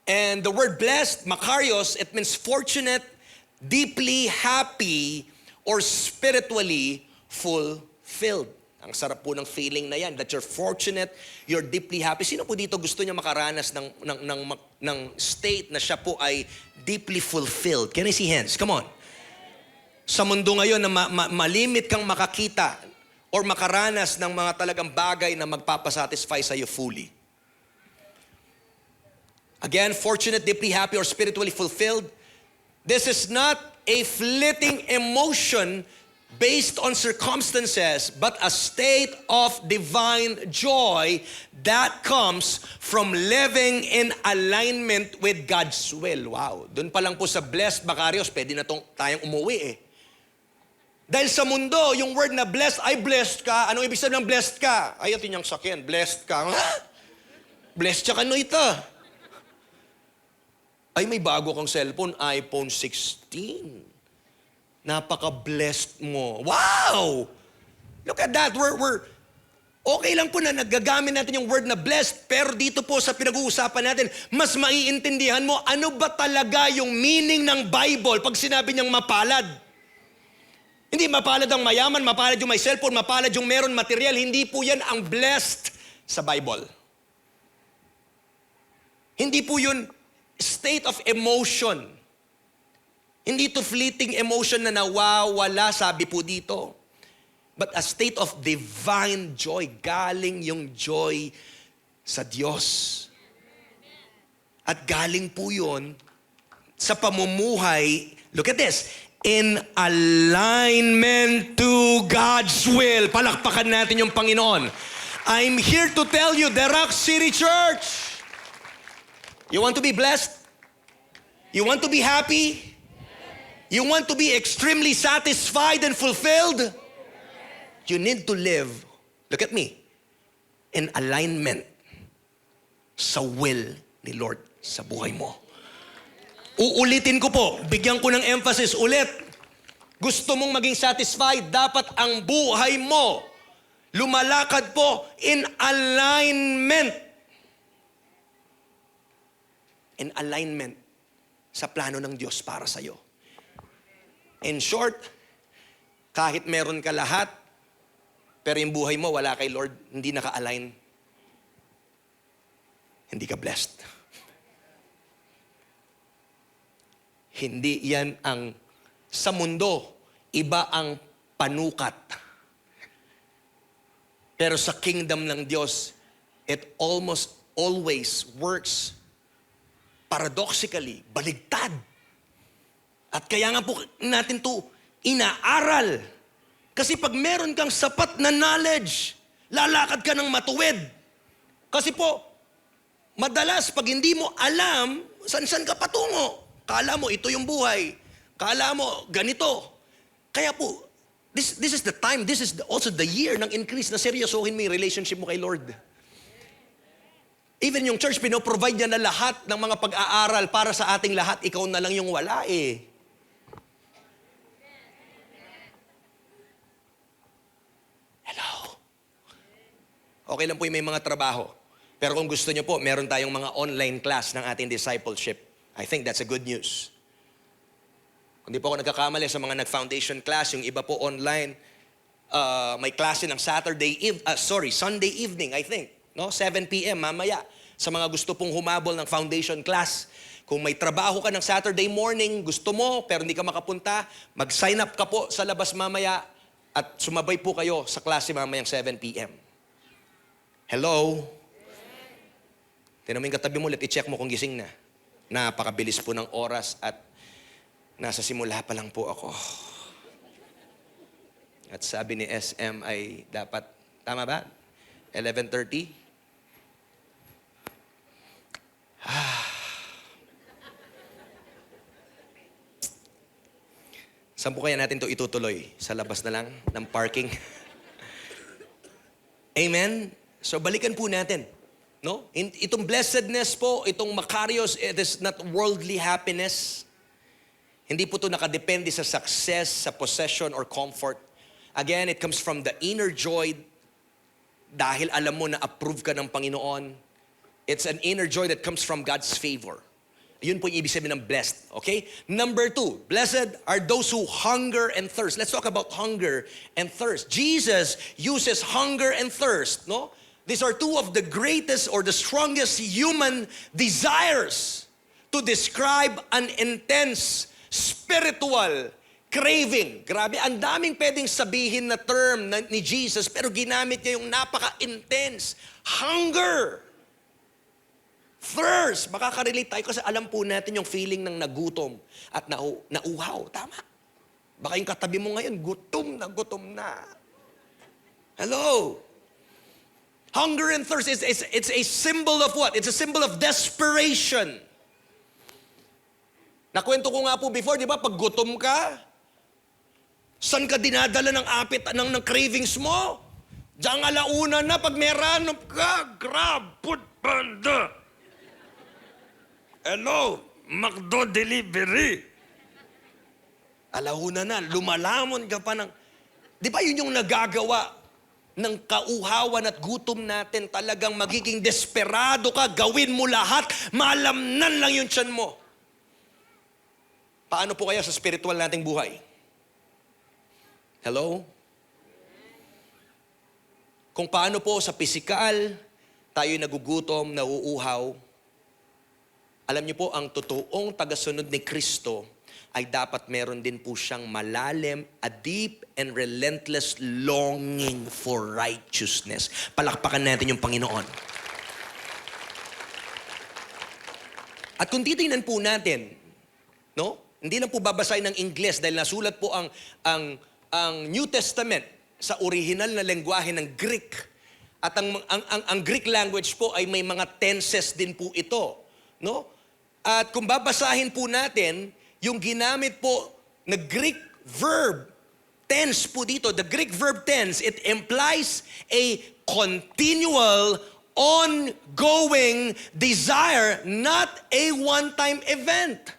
[SPEAKER 2] And the word blessed, makarios, it means fortunate, deeply happy, or spiritually fulfilled. Ang sarap po ng feeling na yan, that you're fortunate, you're deeply happy. Sino po dito gusto niya makaranas ng state na siya po ay deeply fulfilled? Can I see hands? Come on. Sa mundo ngayon na malimit kang makakita or makaranas ng mga talagang bagay na magpapasatisfy sa'yo fully. Again, fortunate, deeply happy, or spiritually fulfilled. This is not a fleeting emotion based on circumstances, but a state of divine joy that comes from living in alignment with God's will. Wow. Doon pa lang po sa blessed, Macarios, pwede na tayong umuwi eh. Dahil sa mundo, yung word na blessed, ay blessed ka. Anong ibig sabihin ng blessed ka? Ay, ito niyang sakyan, blessed ka. Ha? Blessed ka, ano ito? Ay, may bago kang cellphone, iPhone 16. Napaka-blessed mo. Wow! Look at that. We're okay lang po na nagagamit natin yung word na blessed, pero dito po sa pinag-uusapan natin, mas maiintindihan mo ano ba talaga yung meaning ng Bible pag sinabi niyang mapalad. Hindi mapalad ang mayaman, mapalad yung may cellphone, mapalad yung meron material. Hindi po yan ang blessed sa Bible. Hindi po yun state of emotion. Hindi to fleeting emotion na nawawala, sabi po dito. But a state of divine joy. Galing yung joy sa Diyos. At galing po yun sa pamumuhay, look at this, in alignment to God's will. Palakpakan natin yung Panginoon. I'm here to tell you, the Rock City Church, you want to be blessed? You want to be happy? You want to be extremely satisfied and fulfilled? You need to live, look at me, in alignment sa will ni Lord sa buhay mo. Uulitin ko po, bigyan ko ng emphasis ulit. Gusto mong maging satisfied, dapat ang buhay mo lumalakad po in alignment. In alignment sa plano ng Diyos para sa'yo. In short, kahit meron ka lahat, pero yung buhay mo wala kay Lord, hindi naka-align, hindi ka blessed. Hindi yan ang, sa mundo, iba ang panukat. Pero sa kingdom ng Diyos, it almost always works paradoxically, baligtad. At kaya nga po natin to inaaral. Kasi pag meron kang sapat na knowledge, lalakad ka ng matuwid. Kasi po, madalas pag hindi mo alam, san-san ka patungo. Kala mo ito yung buhay. Kala mo ganito. Kaya po, this is the time, this is also the year ng increase na seryosohin mo yung relationship mo kay Lord. Even yung church, pinoprovide niya na lahat ng mga pag-aaral para sa ating lahat. Ikaw na lang yung wala eh. Okay lang po yung may mga trabaho. Pero kung gusto nyo po, meron tayong mga online class ng ating discipleship. I think that's a good news. Kung di po ako nagkakamali sa mga nag-foundation class, yung iba po online, may klase ng Sunday evening, I think. No? 7 p.m. mamaya. Sa mga gusto pong humabol ng foundation class. Kung may trabaho ka ng Saturday morning, gusto mo, pero hindi ka makapunta, mag-sign up ka po sa labas mamaya at sumabay po kayo sa klase mamayang 7 p.m. Hello? Tinan mo yung katabi mo ulit, i-check mo kung gising na. Napakabilis po ng oras at nasa simula pa lang po ako. At sabi ni SM ay dapat, tama ba? 11:30? Saan po kaya natin to itutuloy? Sa labas na lang ng parking? Amen? So balikan po natin. No? Itong blessedness po, itong makarios, it is not worldly happiness. Hindi po ito nakadepende sa success, sa possession, or comfort. Again, it comes from the inner joy dahil alam mo na approve ka ng Panginoon. It's an inner joy that comes from God's favor. Yun po yung ibig sabihin ng blessed. Okay? Number 2, blessed are those who hunger and thirst. Let's talk about hunger and thirst. Jesus uses hunger and thirst, no? These are two of the greatest or the strongest human desires to describe an intense spiritual craving. Grabe, ang daming pwedeng sabihin na term ni Jesus, pero ginamit niya yung napaka-intense. Hunger. Thirst. Makaka-relate tayo kasi alam po natin yung feeling ng nagutom at nauhaw. Tama. Baka yung katabi mo ngayon, gutom na. Hello? Hunger and thirst, it's a symbol of what? It's a symbol of desperation. Nakwento ko nga po before, di ba? Pag gutom ka, saan ka dinadala ng apit, ng cravings mo? Diyan alauna na, pag may ranop ka, Grab, Food Panda. Hello, McDo Delivery. Alauna na, lumalamon ka pa ng... Di ba yun yung nagagawa ng kauhawan at gutom natin, talagang magiging desperado ka, gawin mo lahat, malamnan lang yung tiyan mo. Paano po kaya sa spiritual nating buhay? Hello? Kung paano po sa pisikal, tayo nagugutom, nauuhaw, alam niyo po, ang totoong tagasunod ni Kristo ay dapat meron din po siyang malalim, a deep and relentless longing for righteousness. Palakpakan natin yung Panginoon. At kung titingnan po natin, no? Hindi lang po babasahin ng Ingles dahil nasulat po ang New Testament sa original na lengguwahe ng Greek. At ang Greek language po ay may mga tenses din po ito, no? At kung babasahin po natin, yung ginamit po na Greek verb tense po dito, the Greek verb tense, it implies a continual, ongoing desire, not a one-time event.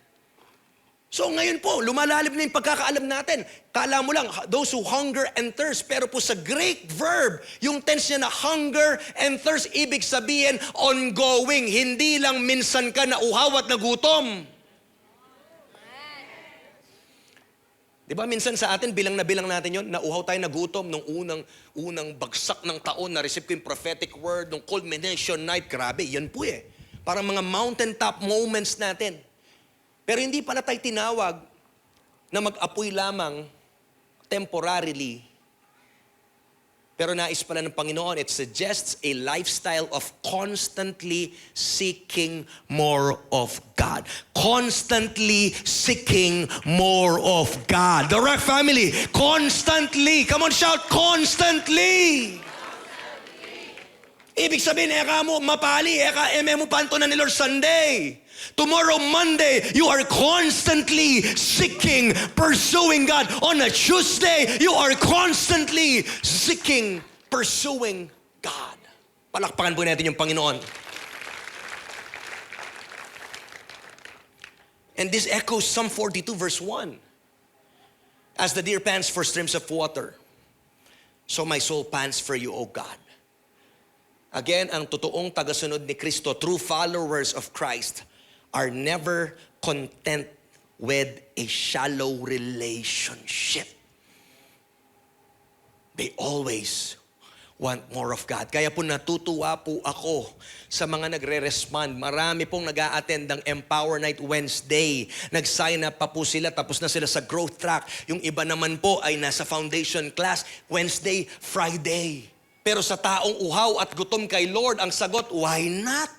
[SPEAKER 2] So ngayon po, lumalalim na yung pagkakaalam natin. Kala mo lang, those who hunger and thirst. Pero po sa Greek verb, yung tense niya na hunger and thirst, ibig sabihin, ongoing. Hindi lang minsan ka nauhaw at nagutom. Di ba minsan sa atin, bilang na bilang natin yon, nauhaw tayo nagutom nung unang bagsak ng taon, na-receive ko yung prophetic word, nung culmination night. Grabe, yan po eh. Parang mga mountaintop moments natin. Pero hindi pala tayo tinawag na mag-apoy lamang temporarily. Pero nais pala ng Panginoon, it suggests a lifestyle of constantly seeking more of God. Constantly seeking more of God. The Rock family, constantly. Come on, shout, constantly. Ibig sabihin, eka mo, mapali, eka, mo panto na ni Lord Sunday. Tomorrow, Monday, you are constantly seeking, pursuing God. On a Tuesday, you are constantly seeking, pursuing God. Palakpakan po natin yung Panginoon. And this echoes Psalm 42 verse 1. As the deer pants for streams of water, so my soul pants for you, O God. Again, ang totoong tagasunod ni Kristo, true followers of Christ, are never content with a shallow relationship. They always want more of God. Kaya po natutuwa po ako sa mga nagre-respond. Marami pong nag-a-attend ng Empower Night Wednesday. Nag-sign up pa po sila, tapos na sila sa growth track. Yung iba naman po ay nasa foundation class, Wednesday, Friday. Pero sa taong uhaw at gutom kay Lord, ang sagot, why not?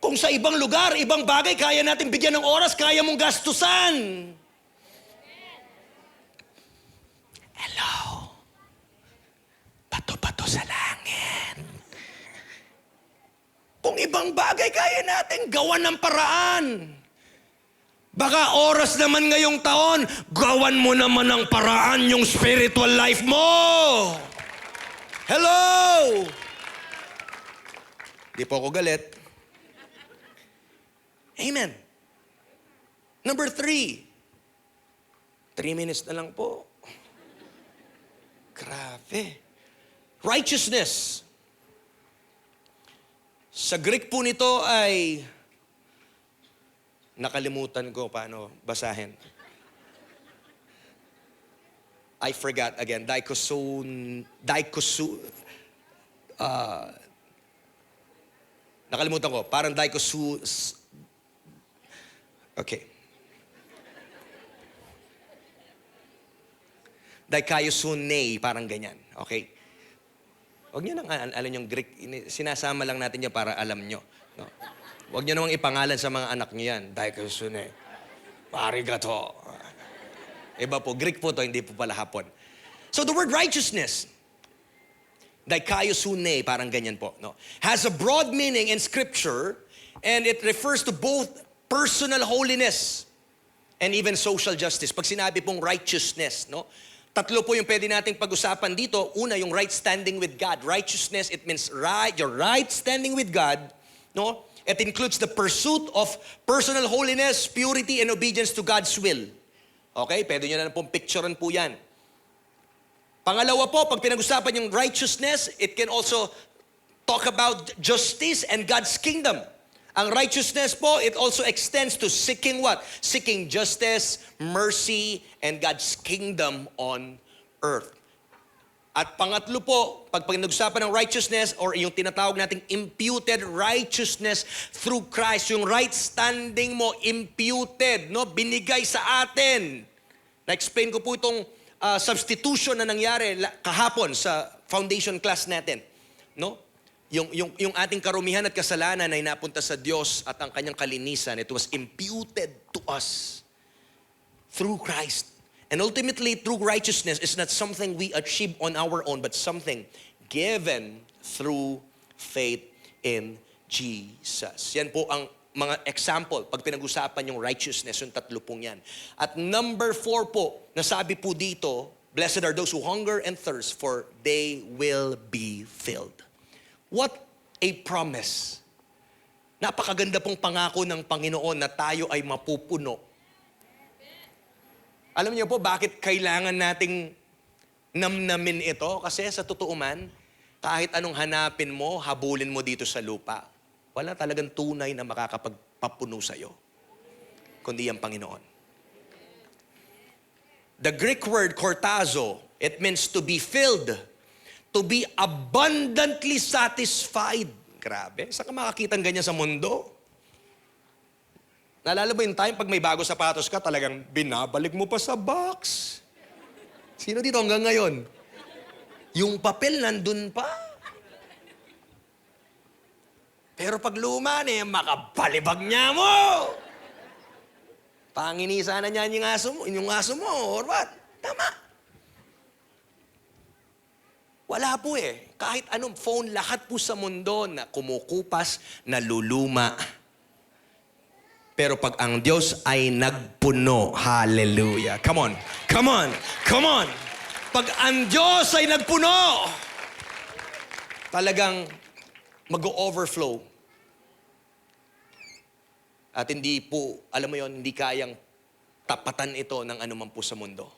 [SPEAKER 2] Kung sa ibang lugar, ibang bagay, kaya natin bigyan ng oras, kaya mong gastusan. Hello. Bato-bato sa langit. Kung ibang bagay, kaya natin gawan ng paraan. Baka oras naman ngayong taon, gawan mo naman ng paraan yung spiritual life mo. Hello! Di po ako galit. Amen. Number 3. 3 minutes na lang po. Grabe. Righteousness. Sa Greek po nito ay, nakalimutan ko paano basahin. I forgot again. Nakalimutan ko. Parang okay. Dikaiosune, parang ganyan. Okay? Huwag niyo nang alam yung Greek. Sinasama lang natin yan para alam nyo. No? Huwag niyo namang ipangalan sa mga anak niyo yan. Dikaiosune. Arigato. Iba po. Greek po to, hindi po pala Hapon. So the word righteousness, dikaiosune, parang ganyan po, no? Has a broad meaning in Scripture, and it refers to both personal holiness and even social justice. Pag sinabi pong righteousness, no? Tatlo po yung pwede nating pag-usapan dito. Una, yung right standing with God. Righteousness, it means your right standing with God. No? It includes the pursuit of personal holiness, purity, and obedience to God's will. Okay? Pwede nyo na pong picturean po yan. Pangalawa po, pag pinag-usapan yung righteousness, it can also talk about justice and God's kingdom. Ang righteousness po, it also extends to seeking what? Seeking justice, mercy, and God's kingdom on earth. At pangatlo po, pag pinag-usapan ng righteousness or yung tinatawag nating imputed righteousness through Christ, yung right standing mo, imputed, no? Binigay sa atin. Na-explain ko po itong substitution na nangyari kahapon sa foundation class natin. No? Yung ating karumihan at kasalanan ay napunta sa Diyos at ang kanyang kalinisan, it was imputed to us through Christ. And ultimately, true righteousness is not something we achieve on our own, but something given through faith in Jesus. Yan po ang mga example pag pinag-usapan yung righteousness, yung tatlo pong yan. At number 4 po, nasabi po dito, blessed are those who hunger and thirst, for they will be filled. What a promise. Napakaganda pong pangako ng Panginoon na tayo ay mapupuno. Alam niyo po bakit kailangan nating namnamin ito? Kasi sa totoo man, kahit anong hanapin mo, habulin mo dito sa lupa, wala talagang tunay na makakapagpapuno sa'yo, kundi ang Panginoon. The Greek word kortazo, it means to be filled, to be abundantly satisfied. Grabe, saan ka makakita ganyan sa mundo? Naalala mo yung time pag may bago sapatos ka, talagang binabalik mo pa sa box. Sino dito hanggang ngayon? Yung papel nandun pa. Pero pag luma na yung makabalibag niya mo. Panginisa na niya yung aso mo, or what? Tama. Wala po eh. Kahit anong phone, lahat po sa mundo na kumukupas, naluluma. Pero pag ang Diyos ay nagpuno, hallelujah. Come on, come on, come on. Pag ang Diyos ay nagpuno, talagang mag-overflow. At hindi po, alam mo yon, hindi kayang tapatan ito ng anuman po sa mundo.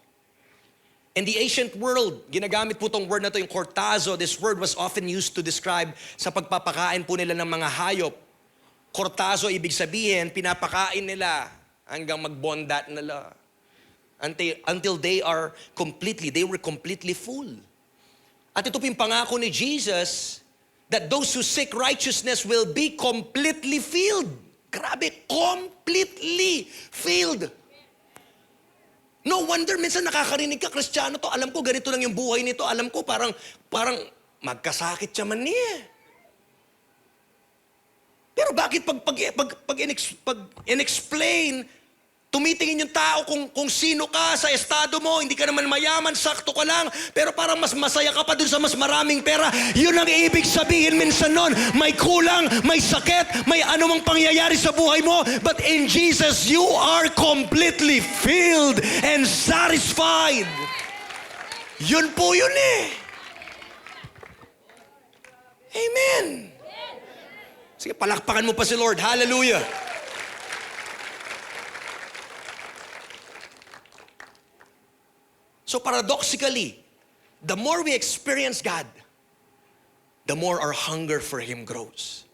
[SPEAKER 2] In the ancient world, ginagamit po tong word na to, yung kortazo. This word was often used to describe sa pagpapakain po nila ng mga hayop. Kortazo, ibig sabihin, pinapakain nila hanggang magbondat nila. Until they were completely full. At ito po yung pangako ni Jesus, that those who seek righteousness will be completely filled. Grabe, completely filled. No wonder minsan nakakarinig ka, Kristiyano to, alam ko ganito lang yung buhay nito, alam ko parang magkasakit siya man niya. Pero bakit pag in-explain, tumitingin yung tao kung sino ka sa estado mo, hindi ka naman mayaman, sakto ka lang, pero parang mas masaya ka pa dun sa mas maraming pera. Yun ang ibig sabihin minsan nun. May kulang, may sakit, may anumang pangyayari sa buhay mo, but in Jesus, you are completely filled and satisfied. Yun po yun eh. Amen. Sige, palakpakan mo pa si Lord. Hallelujah. So paradoxically, the more we experience God, the more our hunger for Him grows.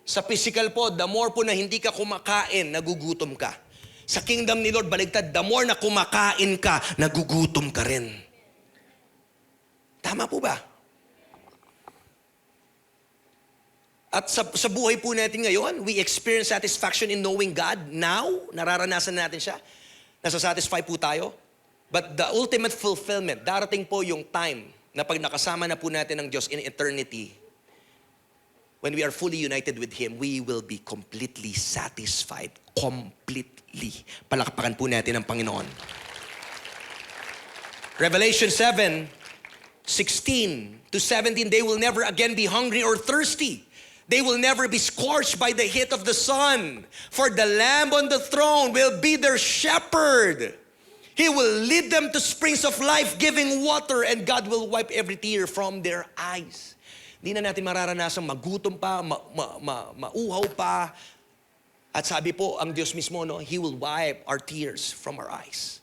[SPEAKER 2] Sa physical po, the more po na hindi ka kumakain, nagugutom ka. Sa kingdom ni Lord, baligtad, the more na kumakain ka, nagugutom ka rin. Tama po ba? At sa buhay po natin ngayon, we experience satisfaction in knowing God now. Nararanasan natin siya. Nasa-satisfy po tayo. But the ultimate fulfillment, darating po yung time na pag nakasama na po natin ng Diyos in eternity, when we are fully united with Him, we will be completely satisfied. Completely. Palakpakan po natin ang Panginoon. Revelation 7:16 to 17, they will never again be hungry or thirsty. They will never be scorched by the heat of the sun. For the Lamb on the throne will be their shepherd. He will lead them to springs of life-giving water, and God will wipe every tear from their eyes. Hindi na natin mararanasang magutom pa, mauhaw pa. At sabi po, ang Diyos mismo, no, He will wipe our tears from our eyes.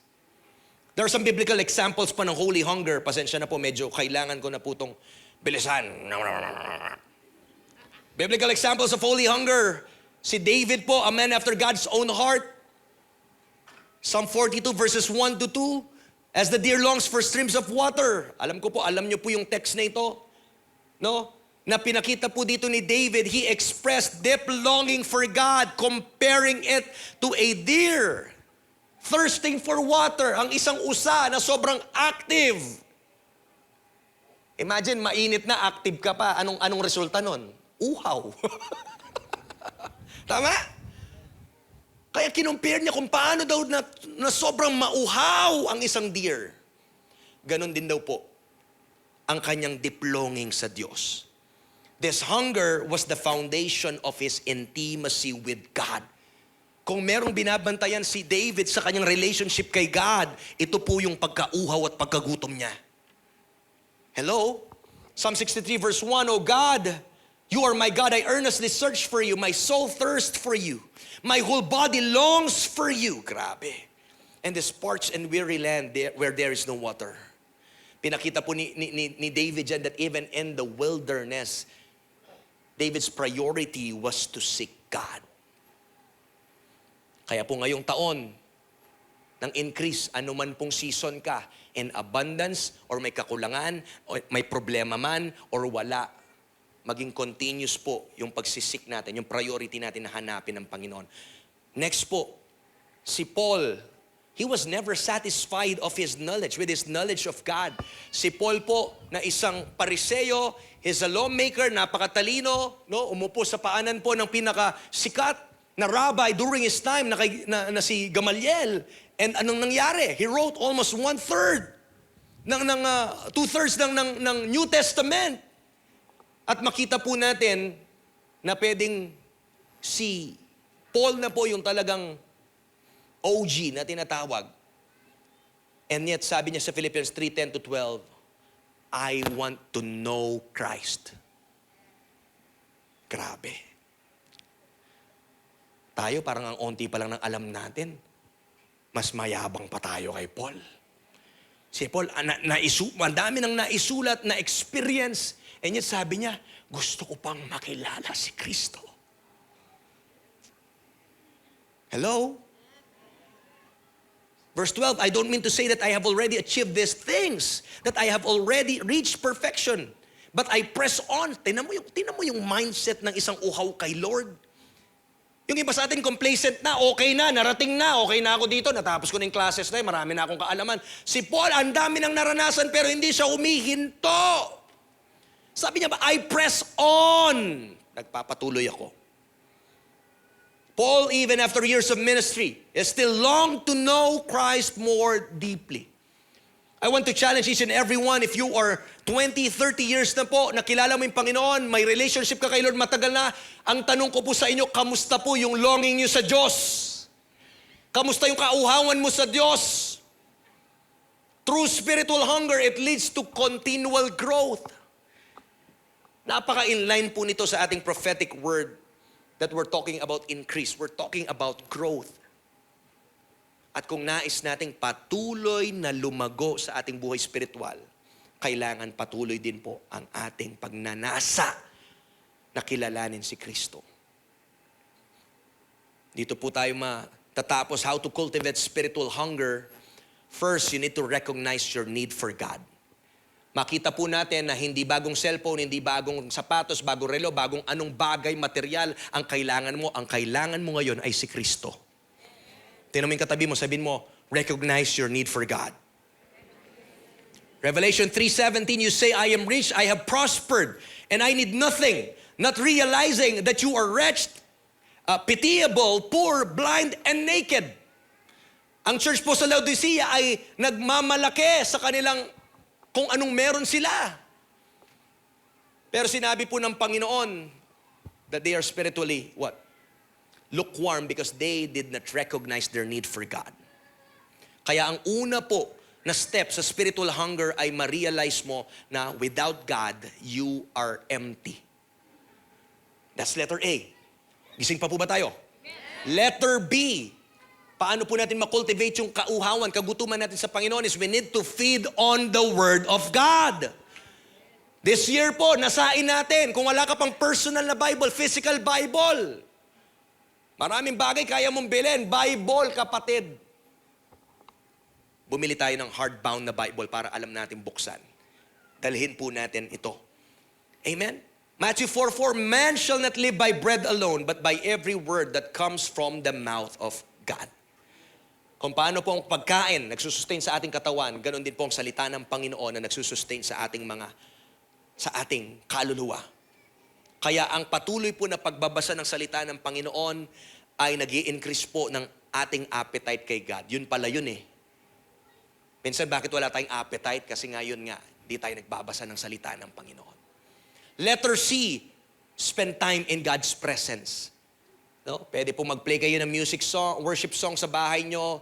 [SPEAKER 2] There are some biblical examples pa ng holy hunger. Pasensya na po, medyo kailangan ko na po itong bilisan. Biblical examples of holy hunger. Si David po, a man after God's own heart. Psalm 42 verses 1 to 2. As the deer longs for streams of water. Alam ko po, alam niyo po yung text na ito. No? Na pinakita po dito ni David, he expressed deep longing for God, comparing it to a deer. Thirsting for water. Ang isang usa na sobrang active. Imagine, mainit na, active ka pa. Anong resulta nun? Uhaw. Tama? Kaya kinumpare niya kung paano daw na sobrang mauhaw ang isang deer. Ganon din daw po ang kanyang deep longing sa Diyos. This hunger was the foundation of his intimacy with God. Kung merong binabantayan si David sa kanyang relationship kay God, ito po yung pagkauhaw at pagkagutom niya. Hello? Psalm 63 verse 1, O God, You are my God, I earnestly search for You. My soul thirsts for You. My whole body longs for You. Grabe. And this parched and weary land where there is no water. Pinakita po ni David dyan that even in the wilderness, David's priority was to seek God. Kaya po ngayong taon, ng increase, anuman pong season ka, in abundance, or may kakulangan, or may problema man, or wala, maging continuous po yung pagsisik natin, yung priority natin na hanapin ng Panginoon. Next po, si Paul, he was never satisfied of his knowledge, with his knowledge of God. Si Paul po, na isang Pariseo, he's a lawmaker, napakatalino, no? Umupo sa paanan po ng pinakasikat na rabbi during his time, na si Gamaliel. And anong nangyari? He wrote almost 2/3 ng New Testament. At makita po natin na pwedeng si Paul na po yung talagang OG na tinatawag. And yet sabi niya sa Philippians 3:10 to 12, I want to know Christ. Grabe. Tayo parang ang onti pa lang ng alam natin. Mas mayabang pa tayo kay Paul. Si Paul, ang dami nang naisulat, na experience. And yet sabi niya, gusto ko pang makilala si Kristo. Hello? Verse 12, I don't mean to say that I have already achieved these things, that I have already reached perfection. But I press on. Tingnan mo yung mindset ng isang uhaw kay Lord. Yung iba sa atin complacent na, okay na, narating na, okay na ako dito, natapos ko na yung classes na yun, marami na akong kaalaman. Si Paul, ang dami nang naranasan pero hindi siya humihinto. Sabi niya ba, I press on. Nagpapatuloy ako. Paul, even after years of ministry, is still long to know Christ more deeply. I want to challenge each and every one, if you are 20, 30 years na po, nakilala mo yung Panginoon, may relationship ka kay Lord matagal na, ang tanong ko po sa inyo, kamusta po yung longing nyo sa Diyos? Kamusta yung kauhawan mo sa Diyos? True spiritual hunger, it leads to continual growth. Napaka-inline po nito sa ating prophetic word that we're talking about increase. We're talking about growth. At kung nais nating patuloy na lumago sa ating buhay spiritual, kailangan patuloy din po ang ating pagnanasa na kilalanin si Kristo. Dito po tayo matatapos how to cultivate spiritual hunger. First, you need to recognize your need for God. Makita po natin na hindi bagong cellphone, hindi bagong sapatos, bagong relo, bagong anong bagay, material ang kailangan mo. Ang kailangan mo ngayon ay si Kristo. Tingnan mo yung katabi mo, sabihin mo, recognize your need for God. Revelation 3:17, you say, I am rich, I have prospered, and I need nothing. Not realizing that you are wretched, pitiable, poor, blind, and naked. Ang church po sa Laodicea ay nagmamalaki sa kanilang kung anong meron sila. Pero sinabi po ng Panginoon that they are spiritually, what? Lukewarm because they did not recognize their need for God. Kaya ang una po na step sa spiritual hunger ay ma-realize mo na without God, you are empty. That's letter A. Gising pa po ba tayo? Letter B. Paano po natin ma-cultivate yung kauhawan, kagutuman natin sa Panginoon is we need to feed on the Word of God. This year po, nasain natin. Kung wala ka pang personal na Bible, physical Bible, maraming bagay kaya mong bilhin. Bible, kapatid. Bumili tayo ng hardbound na Bible para alam natin buksan. Dalhin po natin ito. Amen? Matthew 4:4, man shall not live by bread alone, but by every word that comes from the mouth of God. Kung paano po ang pagkain nagsusustain sa ating katawan, ganoon din po ang salita ng Panginoon na nagsusustain sa ating kaluluwa. Kaya ang patuloy po na pagbabasa ng salita ng Panginoon ay nag-i-increase po ng ating appetite kay God. Yun pala yun eh. Minsan bakit wala tayong appetite? Kasi ngayon nga, di tayo nagbabasa ng salita ng Panginoon. Letter C, spend time in God's presence. No? Pwede po mag-play kayo ng worship song sa bahay nyo.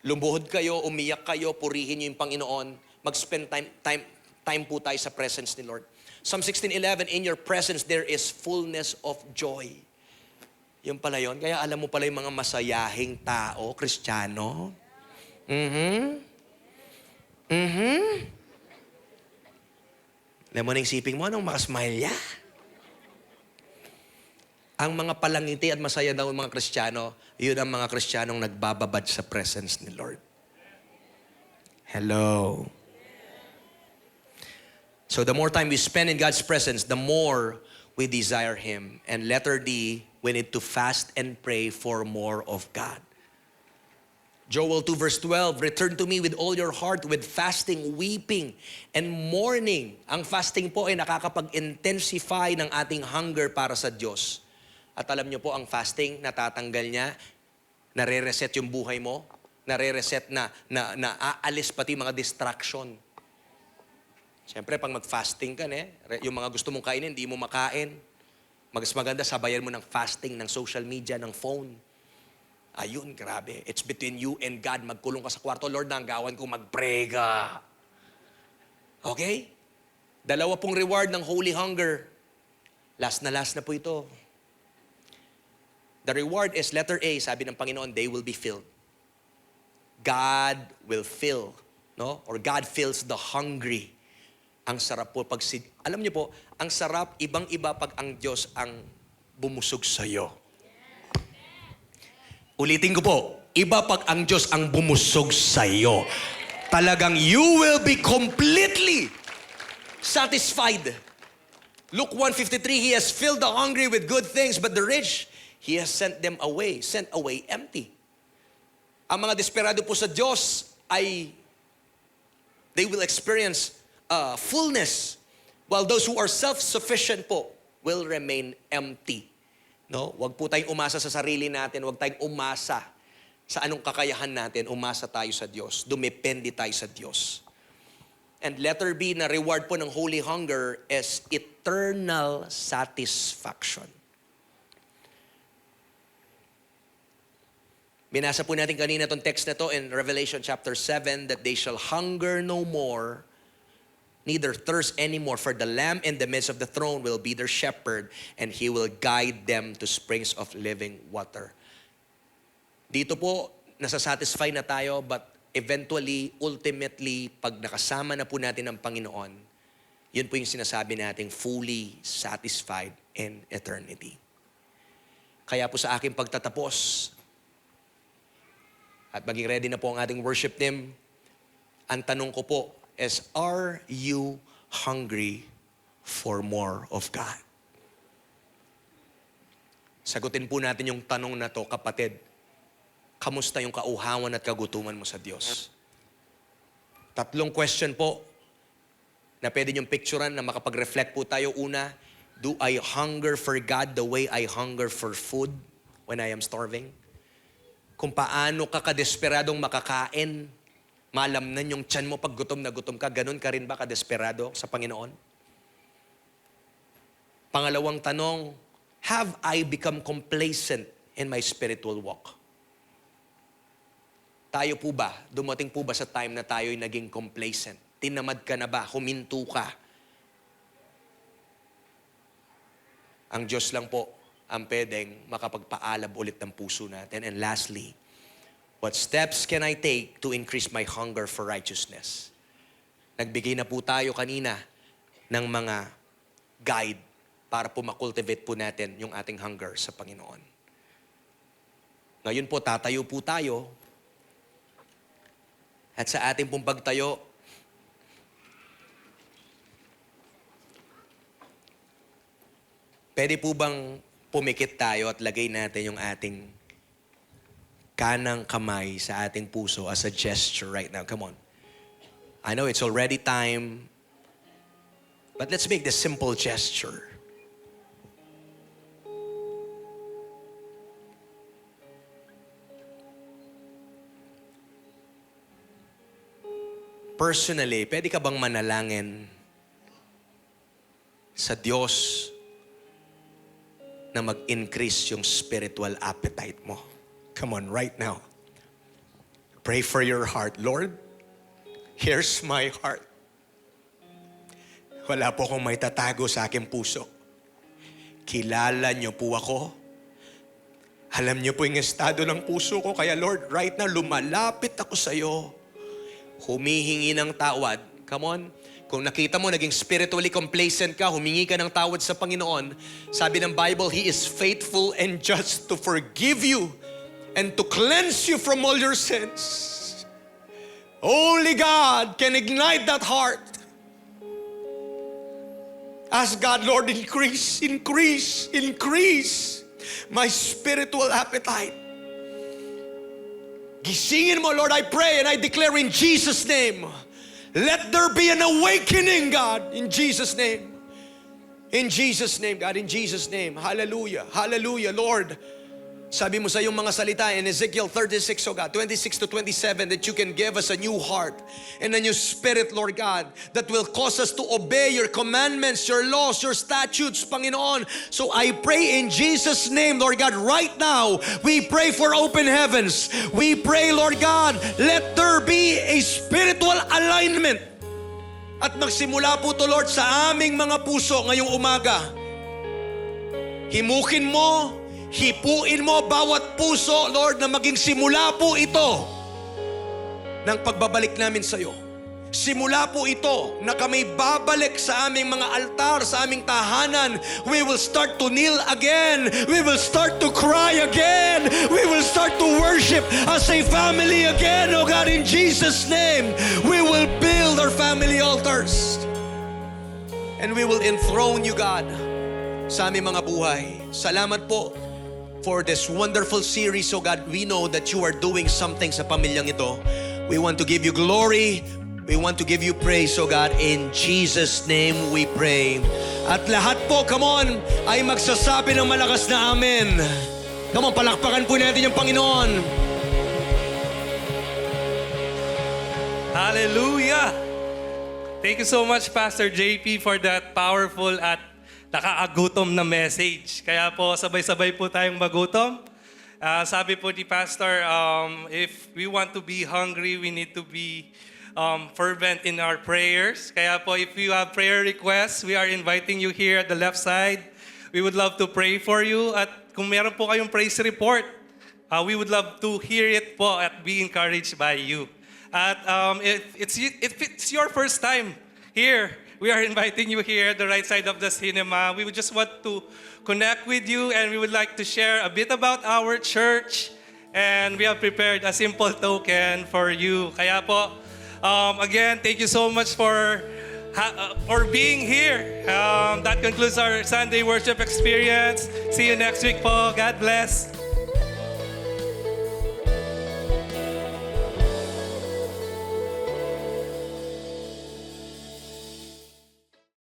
[SPEAKER 2] Lumuhod kayo, umiyak kayo, purihin nyo yung Panginoon. Mag-spend time po tayo sa presence ni Lord. Psalm 16:11, in your presence there is fullness of joy. Yung pala yun. Kaya alam mo pala yung mga masayahing tao, Kristiyano. Alam mo na isipin mo, anong makasmile ya? Ang mga palangiti at masaya daw ng mga Kristiyano, yun ang mga Kristiyanong nagbababad sa presence ni Lord. Hello. So the more time we spend in God's presence, the more we desire Him. And letter D, we need to fast and pray for more of God. Joel 2:12, return to me with all your heart, with fasting, weeping, and mourning. Ang fasting po ay nakakapag-intensify ng ating hunger para sa Diyos. At alam niyo po, ang fasting, natatanggal niya, nare-reset yung buhay mo, nare-reset na aalis pati mga distraction. Siyempre, pag mag-fasting ka, yung mga gusto mong kainin, hindi mo makain. Mas maganda, sabayan mo ng fasting, ng social media, ng phone. Ayun, grabe. It's between you and God. Magkulong ka sa kwarto, Lord, nanggawan ko, mag-pray ka. Okay? Dalawa pong reward ng holy hunger. Last na po ito. The reward is letter A, sabi ng Panginoon, they will be filled. God will fill No? Or God fills the hungry. Ang sarap po pag alam niyo po, ang sarap ibang-iba pag ang Diyos ang bumusog sa iyo. Ulitin ko po, iba pag ang Diyos ang bumusog sa iyo. Talagang you will be completely satisfied. Luke 1:53, He has filled the hungry with good things, but the rich, He has sent away empty. Ang mga desperado po sa Diyos ay they will experience fullness, while those who are self-sufficient po will remain empty. No? Huwag po tayong umasa sa sarili natin, huwag tayong umasa sa anong kakayahan natin, umasa tayo sa Diyos, dumepende tayo sa Diyos. And letter B na reward po ng holy hunger is eternal satisfaction. Binasa po natin kanina itong text na to in Revelation chapter 7, that they shall hunger no more, neither thirst anymore, for the Lamb in the midst of the throne will be their shepherd, and He will guide them to springs of living water. Dito po, nasasatisfy na tayo, but eventually, ultimately, pag nakasama na po natin ang Panginoon, yun po yung sinasabi nating fully satisfied in eternity. Kaya po sa aking pagtatapos, at maging ready na po ang ating worship team, ang tanong ko po is, are you hungry for more of God? Sagutin po natin yung tanong na to, kapatid. Kamusta yung kauhawan at kagutuman mo sa Diyos? 3 question po na pwede niyong picturean na makapag-reflect po tayo. Una, do I hunger for God the way I hunger for food when I am starving? Kung paano ka kadesperadong makakain, malamnan yung tiyan mo pag gutom na gutom ka, ganun ka rin ba kadesperado sa Panginoon? Pangalawang tanong, have I become complacent in my spiritual walk? Tayo po ba, dumating po ba sa time na tayo'y naging complacent? Tinamad ka na ba? Huminto ka? Ang Diyos lang po ang pwedeng makapagpaalab ulit ng puso natin. And lastly, what steps can I take to increase my hunger for righteousness? Nagbigay na po tayo kanina ng mga guide para po makultivate po natin yung ating hunger sa Panginoon. Ngayon po, tatayo po tayo. At sa ating pong pagtayo, pwede po bang pumikit tayo at lagay natin yung ating kanang kamay sa ating puso as a gesture right now? Come on. I know it's already time, but let's make this simple gesture. Personally, pwede ka bang manalangin sa Diyos na mag-increase yung spiritual appetite mo? Come on, right now. Pray for your heart. Lord, here's my heart. Wala po akong may tatago sa aking puso. Kilala niyo po ako. Alam niyo po yung estado ng puso ko. Kaya Lord, right now, lumalapit ako sa iyo. Humihingi ng tawad. Come on. Kung nakita mo, naging spiritually complacent ka, humingi ka ng tawad sa Panginoon, sabi ng Bible, He is faithful and just to forgive you and to cleanse you from all your sins. Only God can ignite that heart. Ask God, Lord, increase my spiritual appetite. Gisingin mo, Lord, I pray and I declare in Jesus' name, let there be an awakening, God, in Jesus' name. In Jesus' name, God, in Jesus' name. Hallelujah, hallelujah, Lord. Sabi mo sa iyong mga salita in Ezekiel 36, oh God, 26 to 27, that you can give us a new heart and a new spirit, Lord God, that will cause us to obey your commandments, your laws, your statutes, Panginoon. So I pray in Jesus' name, Lord God, right now, we pray for open heavens. We pray, Lord God, let there be a spiritual alignment. At magsimula po to, Lord, sa aming mga puso ngayong umaga. Himukin mo, hipuin mo bawat puso, Lord, na maging simula po ito ng pagbabalik namin sa iyo. simula po ito na kami babalik sa aming mga altar, sa aming tahanan, we will start to kneel again. We will start to cry again. We will start to worship as a family again. Oh God, in Jesus' name, we will build our family altars. And we will enthrone you, God, sa aming mga buhay. Salamat po for this wonderful series. So God, we know that you are doing something sa pamilyang ito. We want to give you glory. We want to give you praise, so God. In Jesus' name we pray. At lahat po, come on, ay magsasabi ng malakas na amen. Come on, palakpakan po natin yung Panginoon.
[SPEAKER 5] Hallelujah! Thank you so much, Pastor JP, for that powerful at nakaagutom na message. Kaya po, sabay-sabay po tayong magutom. Sabi po ni Pastor, if we want to be hungry, we need to be fervent in our prayers. Kaya po, if you have prayer requests, we are inviting you here at the left side. We would love to pray for you. At kung meron po kayong praise report, we would love to hear it po at be encouraged by you. At if it's your first time here, we are inviting you here at the right side of the cinema. We would just want to connect with you, and we would like to share a bit about our church. And we have prepared a simple token for you. Kaya po, again, thank you so much for being here. That concludes our Sunday worship experience. See you next week po. God bless.